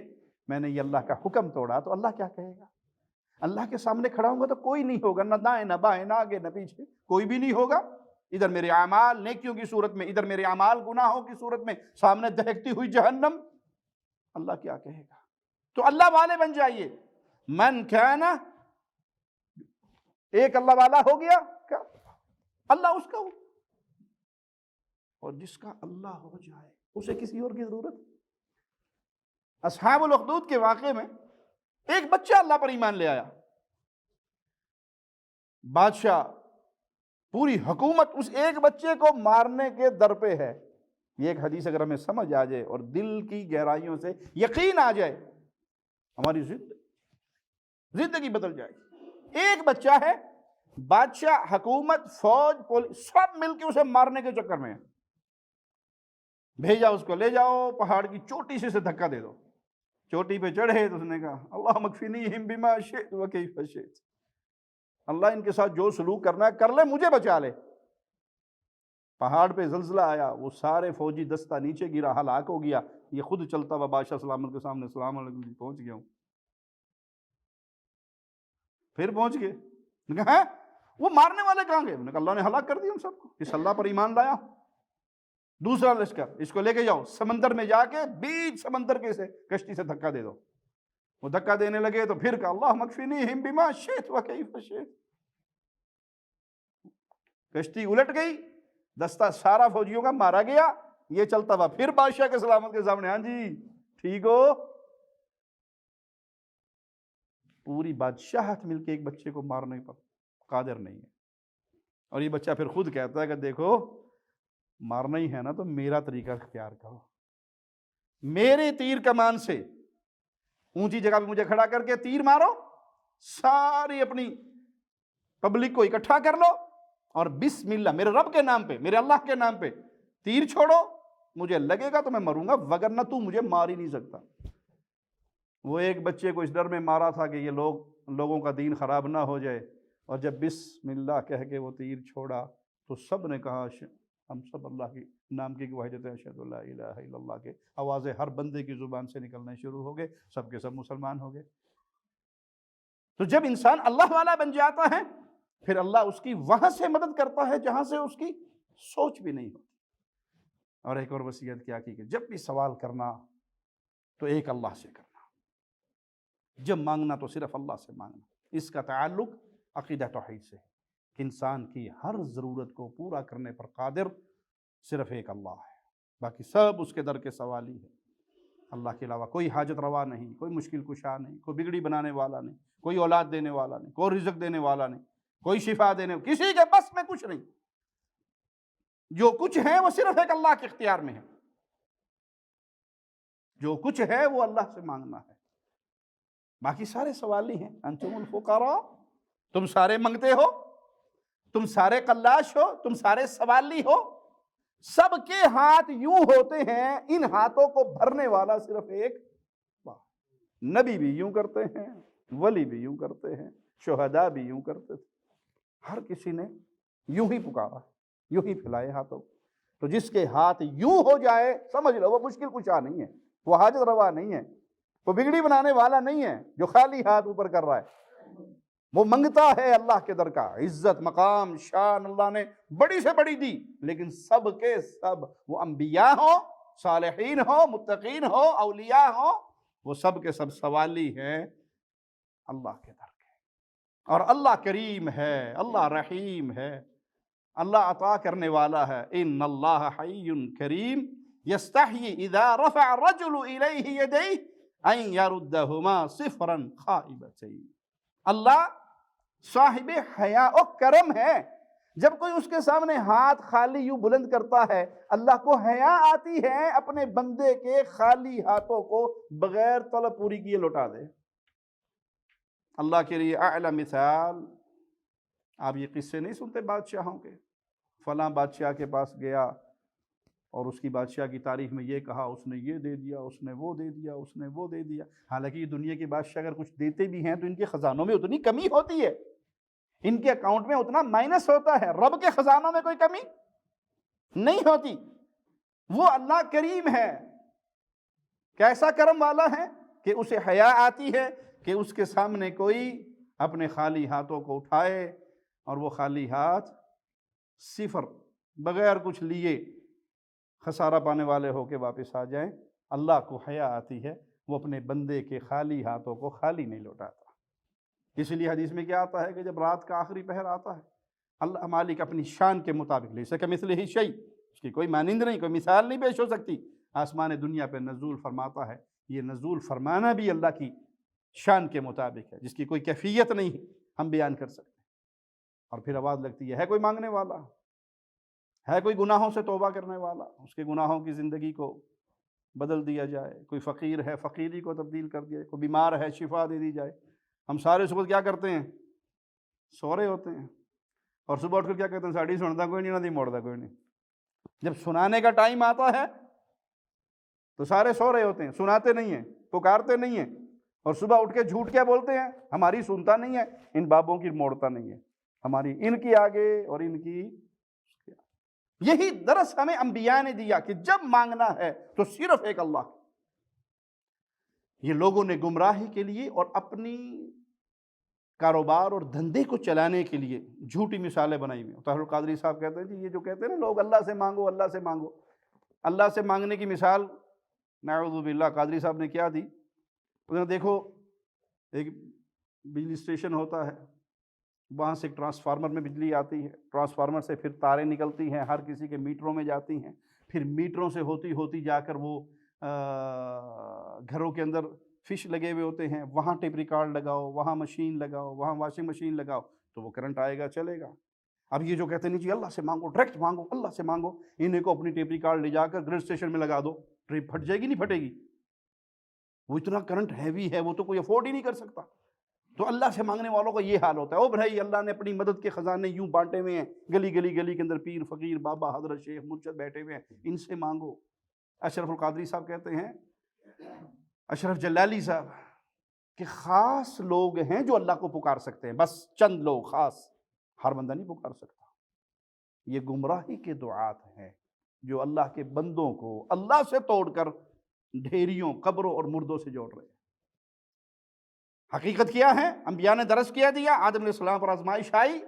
میں نے یہ اللہ کا حکم توڑا تو اللہ کیا کہے گا. اللہ کے سامنے کھڑا ہوں گا تو کوئی نہیں ہوگا، نہ دائیں نہ بائیں، نہ آگے نہ پیچھے، کوئی بھی نہیں ہوگا. ادھر میرے اعمال نیکیوں کی صورت میں، ادھر میرے اعمال گناہوں کی صورت میں، سامنے دہکتی ہوئی جہنم. اللہ کیا کہے گا. تو اللہ والے بن جائیے. من کان، ایک اللہ والا ہو گیا کیا اللہ اس کا ہو، اور جس کا اللہ ہو جائے اسے کسی اور کی ضرورت. اصحاب الاخدود کے واقعے میں ایک بچہ اللہ پر ایمان لے آیا. بادشاہ، پوری حکومت اس ایک بچے کو مارنے کے در پہ ہے. یہ ایک حدیث اگر ہمیں سمجھ آ جائے اور دل کی گہرائیوں سے یقین آ جائے، ہماری زندگی بدل جائے. ایک بچہ ہے، بادشاہ، حکومت، فوج، پولیس سب مل کے اسے مارنے کے چکر میں ہے. بھیجا اس کو، لے جاؤ پہاڑ کی چوٹی سے دھکا دے دو. چوٹی پہ چڑھے تو اس نے کہا اللہم اکفنیہم بما شئت وکیف شئت، اللہ ان کے ساتھ جو سلوک کرنا ہے کر لے، مجھے بچا لے. پہاڑ پہ زلزلہ آیا، وہ سارے فوجی دستہ نیچے گرا، ہلاک ہو گیا. یہ خود چلتا ہوا بادشاہ سلامت کے سامنے، السلام علیکم جی، پہنچ گیا ہوں. پھر پہنچ گئے. کہا وہ مارنے والے کہاں گئے؟ انہوں نے کہا اللہ نے ہلاک کر دیا ہم سب کو، اس اللہ پر ایمان لایا. دوسرا لشکر، اس کو لے کے جاؤ سمندر میں، جا کے بیچ سمندر کے سے کشتی سے دھکا دے دو. وہ دھکا دینے لگے تو پھر کہا اللہم اکفنیہم بما شئت وکیف شئت. کشتی الٹ گئی، دستہ سارا فوجیوں کا مارا گیا. یہ چلتا ہوا پھر بادشاہ کے سلامت کے سامنے، ہاں جی ٹھیک ہو. پوری بادشاہت مل کے ایک بچے کو مارنے پر قادر نہیں ہے. اور یہ بچہ پھر خود کہتا ہے کہ دیکھو مارنا ہی ہے نا تو میرا طریقہ اختیار کرو، میرے تیر کمان سے اونچی جگہ پہ مجھے کھڑا کر کے تیر مارو، ساری اپنی پبلک کو اکٹھا کر لو اور بسم اللہ، میرے رب کے نام پہ، میرے اللہ کے نام پہ تیر چھوڑو. مجھے لگے گا تو میں مروں گا، وگرنہ تو مجھے مار ہی نہیں سکتا. وہ ایک بچے کو اس ڈر میں مارا تھا کہ یہ لوگوں کا دین خراب نہ ہو جائے. اور جب بسم اللہ کہہ کے وہ تیر چھوڑا تو سب نے کہا ہم سب اللہ کی نام کی گواہی دیتے ہیں، اشہد ان لا الہ الا اللہ کے آوازیں ہر بندے کی زبان سے نکلنے شروع ہو گئے. سب کے سب مسلمان ہو گئے. تو جب انسان اللہ والا بن جاتا ہے پھر اللہ اس کی وہاں سے مدد کرتا ہے جہاں سے اس کی سوچ بھی نہیں ہوتی۔ اور ایک اور وصیت کیا کی کہ جب بھی سوال کرنا تو ایک اللہ سے کرنا، جب مانگنا تو صرف اللہ سے مانگنا۔ اس کا تعلق عقیدہ توحید سے ہے کہ انسان کی ہر ضرورت کو پورا کرنے پر قادر صرف ایک اللہ ہے، باقی سب اس کے در کے سوالی ہے۔ اللہ کے علاوہ کوئی حاجت روا نہیں، کوئی مشکل کشا نہیں، کوئی بگڑی بنانے والا نہیں، کوئی اولاد دینے والا نہیں، کوئی رزق دینے والا نہیں، کوئی شفا دینے، کسی کے بس میں کچھ نہیں۔ جو کچھ ہے وہ صرف ایک اللہ کے اختیار میں ہے، جو کچھ ہے وہ اللہ سے مانگنا ہے، باقی سارے سوالی ہیں۔ انتم الفقراء، تم سارے منگتے ہو، تم سارے قلاش ہو، تم سارے سوالی ہو، سب کے ہاتھ یوں ہوتے ہیں، ان ہاتھوں کو بھرنے والا صرف ایک اللہ۔ نبی بھی یوں کرتے ہیں، ولی بھی یوں کرتے ہیں، شہداء بھی یوں کرتے تھے، ہر کسی نے یوں ہی پکارا، یوں ہی پھیلائے ہاتھوں۔ تو جس کے ہاتھ یوں ہو جائے سمجھ لو وہ مشکل کشا نہیں ہے، وہ حاجت روا نہیں ہے، وہ بگڑی بنانے والا نہیں ہے جو خالی ہاتھ اوپر کر رہا ہے، وہ منگتا ہے اللہ کے در کا۔ عزت، مقام، شان اللہ نے بڑی سے بڑی دی، لیکن سب کے سب، وہ انبیاء ہوں، صالحین ہوں، متقین ہوں، اولیاء ہوں، وہ سب کے سب سوالی ہیں اللہ کے در کے۔ اور اللہ کریم ہے، اللہ رحیم ہے، اللہ عطا کرنے والا ہے۔ ان اللہ حی کریم یستحیی اذا رفع الرجل الیہ یدیہ ان یردہما صفرا خائبتین۔ اللہ صاحب حیا و کرم ہے، جب کوئی اس کے سامنے ہاتھ خالی یوں بلند کرتا ہے، اللہ کو حیا آتی ہے اپنے بندے کے خالی ہاتھوں کو بغیر طلب پوری کیے لوٹا دے۔ اللہ کے لیے اعلی مثال، آپ یہ قصے نہیں سنتے بادشاہوں کے؟ فلاں بادشاہ کے پاس گیا اور اس کی بادشاہ کی تاریخ میں یہ کہا، اس نے یہ دے دیا، اس نے وہ دے دیا، اس نے وہ دے دیا۔ حالانکہ یہ دنیا کے بادشاہ اگر کچھ دیتے بھی ہیں تو ان کے خزانوں میں اتنی کمی ہوتی ہے، ان کے اکاؤنٹ میں اتنا مائنس ہوتا ہے، رب کے خزانوں میں کوئی کمی نہیں ہوتی۔ وہ اللہ کریم ہے، کیسا کرم والا ہے کہ اسے حیا آتی ہے کہ اس کے سامنے کوئی اپنے خالی ہاتھوں کو اٹھائے اور وہ خالی ہاتھ صفر بغیر کچھ لیے خسارہ پانے والے ہو کے واپس آ جائیں۔ اللہ کو حیا آتی ہے، وہ اپنے بندے کے خالی ہاتھوں کو خالی نہیں لوٹاتا۔ اس لیے حدیث میں کیا آتا ہے کہ جب رات کا آخری پہر آتا ہے، اللہ مالک اپنی شان کے مطابق، لیس کمثلہ شیء، اس کی کوئی مانند نہیں، کوئی مثال نہیں پیش ہو سکتی، آسمان دنیا پہ نزول فرماتا ہے۔ یہ نزول فرمانا بھی اللہ کی شان کے مطابق ہے، جس کی کوئی کیفیت نہیں ہم بیان کر سکتے۔ اور پھر آواز لگتی ہے کوئی مانگنے والا، ہے کوئی گناہوں سے توبہ کرنے والا، اس کے گناہوں کی زندگی کو بدل دیا جائے، کوئی فقیر ہے فقیری کو تبدیل کر دیا جائے، کوئی بیمار ہے شفا دے دی جائے۔ ہم سارے صبح کیا کرتے ہیں؟ سو رہے ہوتے ہیں، اور صبح اٹھ کر کیا کہتے ہیں؟ ساڑی سنتا کوئی نہیں، نہ دی موڑتا کوئی نہیں۔ جب سنانے کا ٹائم آتا ہے تو سارے سو رہے ہوتے ہیں، سناتے نہیں ہیں، پکارتے نہیں ہیں، اور صبح اٹھ کے جھوٹ کیا بولتے ہیں؟ ہماری سنتا نہیں ہے، ان بابوں کی موڑتا نہیں ہے، ہماری ان کی آگے اور ان کی۔ یہی درس ہمیں انبیاء نے دیا کہ جب مانگنا ہے تو صرف ایک اللہ۔ یہ لوگوں نے گمراہی کے لیے اور اپنی کاروبار اور دھندے کو چلانے کے لیے جھوٹی مثالیں بنائی ہوئی ہیں۔ طاہر القادری صاحب کہتے ہیں جی یہ جو کہتے ہیں نا لوگ اللہ سے مانگو، اللہ سے مانگو، اللہ سے مانگنے کی مثال نعوذ باللہ قادری صاحب نے کیا دی؟ انہوں نے دیکھو ایک بجلی اسٹیشن ہوتا ہے، وہاں سے ایک ٹرانسفارمر میں بجلی آتی ہے، ٹرانسفارمر سے پھر تاریں نکلتی ہیں، ہر کسی کے میٹروں میں جاتی ہیں، پھر میٹروں سے ہوتی ہوتی جا کر وہ گھروں کے اندر فش لگے ہوئے ہوتے ہیں، وہاں ٹیپ ریکارڈ لگاؤ، وہاں مشین لگاؤ، وہاں واشنگ مشین لگاؤ تو وہ کرنٹ آئے گا، چلے گا۔ اب یہ جو کہتے ہیں نہیں جی اللہ سے مانگو، ڈائریکٹ مانگو، اللہ سے مانگو، انہیں کو اپنی ٹیپ ریکارڈ لے جا کر گریڈ اسٹیشن میں لگا دو، ٹیپ پھٹ جائے گی نہیں پھٹے گی؟ وہ اتنا کرنٹ ہیوی ہے، وہ تو کوئی افورڈ ہی نہیں کر سکتا۔ تو اللہ سے مانگنے والوں کا یہ حال ہوتا ہے۔ او بھائی اللہ نے اپنی مدد کے خزانے یوں بانٹے ہوئے ہیں، گلی گلی گلی کے اندر پیر فقیر بابا حضرت شیخ مرشد بیٹھے ہوئے ہیں، ان سے مانگو۔ اشرف القادری صاحب کہتے ہیں، اشرف جلالی صاحب، کہ خاص لوگ ہیں جو اللہ کو پکار سکتے ہیں، بس چند لوگ خاص، ہر بندہ نہیں پکار سکتا۔ یہ گمراہی کے دعات ہیں جو اللہ کے بندوں کو اللہ سے توڑ کر ڈھیریوں، قبروں اور مردوں سے جوڑ رہے ہیں۔ حقیقت کیا ہے؟ انبیاء نے درس کیا دیا، آدم علیہ السلام پر آزمائش آئی،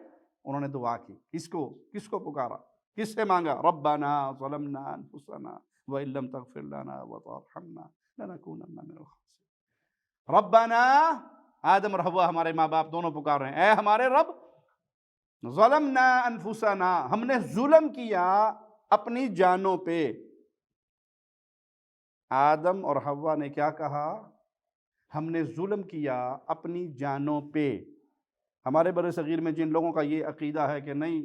انہوں نے دعا کی، کس کو پکارا، کس سے مانگا؟ ربنا ظلمنا انفسنا وان لم تغفر لنا وترحمنا لنکونن من الخاسرین۔ ربنا، آدم اور حوا ہمارے ماں باپ دونوں پکار رہے ہیں، اے ہمارے رب، ظلمنا انفسنا، ہم نے ظلم کیا اپنی جانوں پہ۔ آدم اور حوا نے کیا کہا؟ ہم نے ظلم کیا اپنی جانوں پہ۔ ہمارے بر صغیر میں جن لوگوں کا یہ عقیدہ ہے کہ نہیں،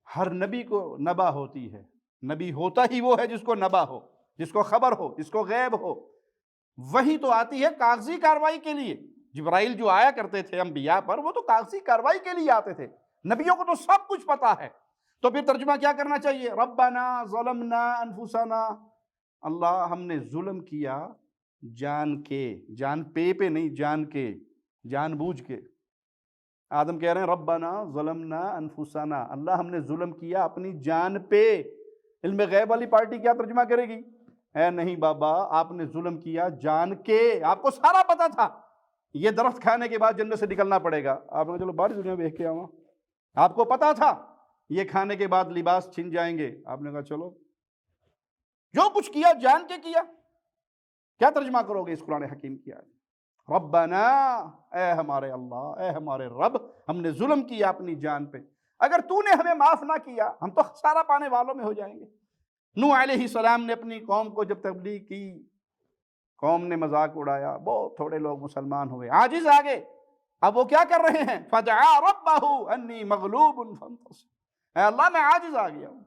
ہر نبی کو نبا ہوتی ہے، نبی ہوتا ہی وہ ہے جس کو نبا ہو، جس کو خبر ہو، جس کو غیب ہو، وہی تو آتی ہے کاغذی کاروائی کے لیے۔ جبرائیل جو آیا کرتے تھے انبیاء پر، وہ تو کاغذی کاروائی کے لیے آتے تھے، نبیوں کو تو سب کچھ پتا ہے۔ تو پھر ترجمہ کیا کرنا چاہیے؟ ربنا ظلمنا انفسنا، اللہ ہم نے ظلم کیا جان کے، جان پہ نہیں، جان کے، جان بوجھ کے۔ آدم کہہ رہے ہیں ربنا ظلمنا انفسنا، اللہ ہم نے ظلم کیا اپنی جان پہ۔ علم غیب والی پارٹی کیا ترجمہ کرے گی؟ اے نہیں بابا، آپ نے ظلم کیا جان کے، آپ کو سارا پتا تھا یہ درخت کھانے کے بعد جنت سے نکلنا پڑے گا، آپ نے چلو باہر دنیا میں دیکھ کے آؤں، آپ کو پتا تھا یہ کھانے کے بعد لباس چھن جائیں گے، آپ نے کہا چلو جو کچھ کیا جان کے کیا۔ کیا ترجمہ کرو گے اس قرآن حکیم کی آیت؟ ربنا، اے ہمارے اللہ، اے ہمارے رب، ہم نے ظلم کیا اپنی جان پہ، اگر تو نے ہمیں معاف نہ کیا ہم تو خسارہ پانے والوں میں ہو جائیں گے۔ نوح علیہ السلام نے اپنی قوم کو جب تبلیغ کی، قوم نے مذاق اڑایا، بہت تھوڑے لوگ مسلمان ہوئے، عاجز آگے۔ اب وہ کیا کر رہے ہیں؟ فدعا ربہ انی مغلوب فانتصر، اے اللہ میں عاجز آ گیا ہوں،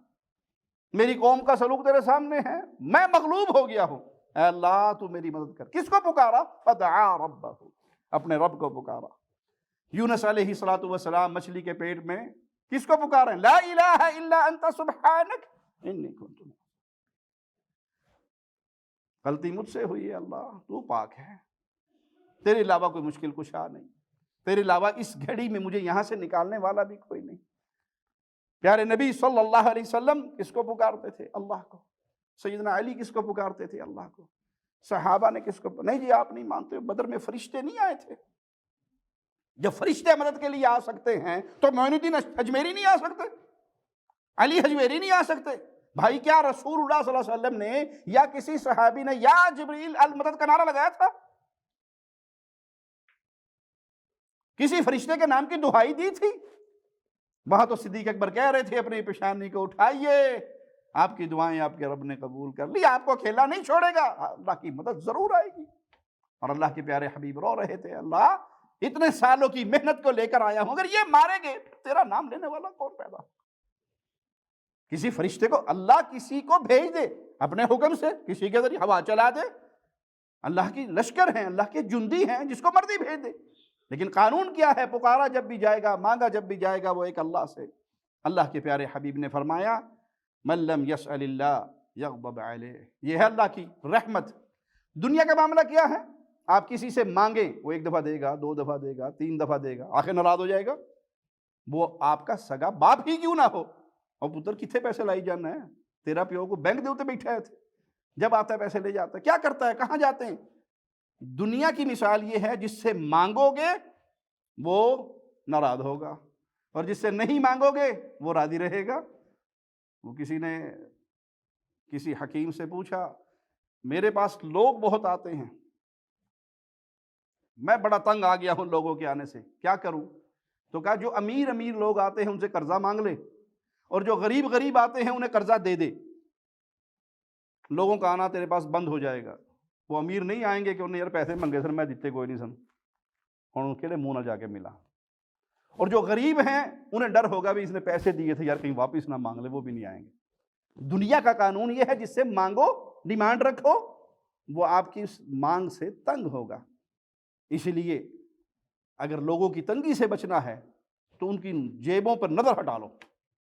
میری قوم کا سلوک تیرے سامنے ہے، میں مغلوب ہو گیا ہوں، اے اللہ تو میری مدد کر۔ کس کو پکارا؟ فدعا ربہ، اپنے رب کو پکارا۔ یونس علیہ السلام مچھلی کے پیٹ میں کس کو پکارے؟ لا الہ الا انت سبحانک انی کنت من الظالمین، غلطی مجھ سے ہوئی ہے اللہ، تو پاک ہے، تیرے علاوہ کوئی مشکل کشا نہیں، تیرے علاوہ اس گھڑی میں مجھے یہاں سے نکالنے والا بھی کوئی نہیں۔ پیارے نبی صلی اللہ علیہ وسلم کس کو پکارتے تھے؟ اللہ کو۔ سیدنا علی کس کو پکارتے تھے؟ اللہ کو۔ صحابہ نے کس کو نہیں جی آپ نہیں مانتے، بدر میں فرشتے نہیں آئے تھے؟ جب فرشتے مدد کے لیے آ سکتے ہیں تو معین الدین اجمیری نہیں آ سکتے؟ علی اجمیری نہیں آ سکتے؟ بھائی کیا رسول اللہ صلی اللہ علیہ وسلم نے یا کسی صحابی نے یا جبریل المدد کا نعرہ لگایا تھا؟ کسی فرشتے کے نام کی دہائی دی تھی؟ وہاں تو صدیق اکبر کہہ رہے تھے اپنی پیشانی کو اٹھائیے، آپ کی دعائیں آپ کے رب نے قبول کر لی، آپ کو اکیلا نہیں چھوڑے گا، اللہ کی مدد ضرور آئے گی۔ اور اللہ کے پیارے حبیب رو رہے تھے، اللہ اتنے سالوں کی محنت کو لے کر آیا ہوں، اگر یہ مارے گے تیرا نام لینے والا کون پیدا ہو؟ کسی فرشتے کو اللہ کسی کو بھیج دے اپنے حکم سے، کسی کے ذریعے ہوا چلا دے، اللہ کی لشکر ہیں، اللہ کے جندی ہیں، جس کو مرضی بھیج دے، لیکن قانون کیا ہے؟ پکارا جب بھی جائے گا، مانگا جب بھی جائے گا وہ ایک اللہ سے۔ اللہ کے پیارے حبیب نے فرمایا من لم یسأل اللہ یغضب علیہ، یہ ہے اللہ کی رحمت۔ دنیا کا معاملہ کیا ہے؟ آپ کسی سے مانگیں، وہ ایک دفعہ دے گا، 2 دفعہ دے گا، 3 دفعہ دے گا، آخر ناراض ہو جائے گا۔ وہ آپ کا سگا باپ ہی کیوں نہ ہو، اور پتر کتنے پیسے لائی جانا ہے، تیرا پیو کو بینک دیوتے بیٹھے تھے، جب آتا ہے پیسے لے جاتا ہے، کیا کرتا ہے، کہاں جاتے ہیں؟ دنیا کی مثال یہ ہے جس سے مانگو گے وہ ناراض ہوگا، اور جس سے نہیں مانگو گے وہ راضی رہے گا۔ وہ کسی نے کسی حکیم سے پوچھا میرے پاس لوگ بہت آتے ہیں، میں بڑا تنگ آ گیا ہوں لوگوں کے آنے سے، کیا کروں؟ تو کہا جو امیر لوگ آتے ہیں ان سے قرضہ مانگ لے، اور جو غریب آتے ہیں انہیں قرضہ دے دے، لوگوں کا آنا تیرے پاس بند ہو جائے گا۔ وہ امیر نہیں آئیں گے کہ انہیں یار پیسے منگے سن میں دیتے کوئی نہیں سن، اور ان کے لیے منہ نہ جا کے ملا، اور جو غریب ہیں انہیں ڈر ہوگا بھی اس نے پیسے دیے تھے یار کہیں واپس نہ مانگ لے، وہ بھی نہیں آئیں گے۔ دنیا کا قانون یہ ہے جس سے مانگو، ڈیمانڈ رکھو، وہ آپ کی اس مانگ سے تنگ ہوگا۔ اس لیے اگر لوگوں کی تنگی سے بچنا ہے تو ان کی جیبوں پر نظر ہٹا لو،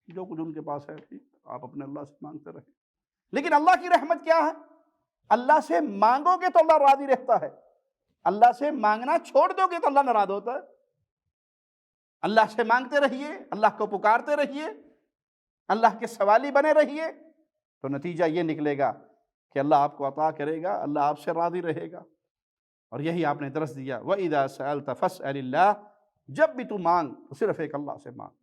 جو کچھ ان کے پاس ہے ٹھیک، آپ اپنے اللہ سے مانگتے رہیں۔ لیکن اللہ کی رحمت کیا ہے؟ اللہ سے مانگو گے تو اللہ راضی رہتا ہے، اللہ سے مانگنا چھوڑ دو گے تو اللہ ناراض ہوتا ہے۔ اللہ سے مانگتے رہیے، اللہ کو پکارتے رہیے، اللہ کے سوالی بنے رہیے، تو نتیجہ یہ نکلے گا کہ اللہ آپ کو عطا کرے گا، اللہ آپ سے راضی رہے گا۔ اور یہی آپ نے درس دیا، وَإِذَا سَأَلْتَ فَاسْأَلِ اللَّهِ، جب بھی تو مانگ تو صرف ایک اللہ سے مانگ،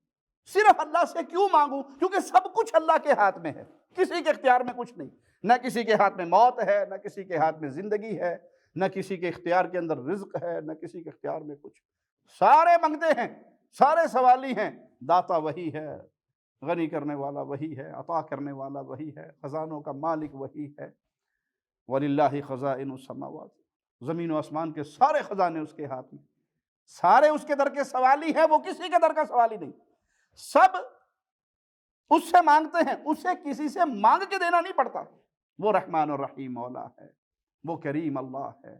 صرف اللہ سے کیوں مانگوں؟ کیونکہ سب کچھ اللہ کے ہاتھ میں ہے، کسی کے اختیار میں کچھ نہیں، نہ کسی کے ہاتھ میں موت ہے، نہ کسی کے ہاتھ میں زندگی ہے، نہ کسی کے اختیار کے اندر رزق ہے، نہ کسی کے اختیار میں کچھ۔ سارے منگتے ہیں، سارے سوالی ہیں، داتا وہی ہے، غنی کرنے والا وہی ہے، عطا کرنے والا وہی ہے، خزانوں کا مالک وہی ہے۔ وَلِلَّهِ خَزَائِنُ السَّمَاوَاتِ، زمین و آسمان کے سارے خزانے اس کے ہاتھ میں، سارے اس کے در کے سوالی ہیں، وہ کسی کے در کا سوالی نہیں، سب اس سے مانگتے ہیں، اسے کسی سے مانگ کے دینا نہیں پڑتا۔ وہ رحمان اور رحیم مولا ہے، وہ کریم اللہ ہے۔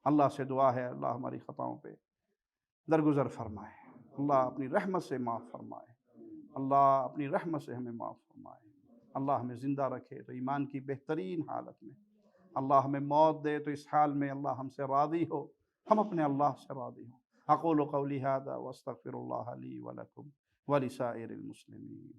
اللہ سے دعا ہے اللہ ہماری خطاؤں پہ درگزر فرمائے، اللہ اپنی رحمت سے معاف فرمائے، اللہ اپنی رحمت سے ہمیں معاف فرمائے، اللہ ہمیں زندہ رکھے تو ایمان کی بہترین حالت میں، اللہ ہمیں موت دے تو اس حال میں اللہ ہم سے راضی ہو، ہم اپنے اللہ سے راضی ہوں۔ اقول قولی ھذا واستغفر اللہ لی ولکم ولسائر المسلمین۔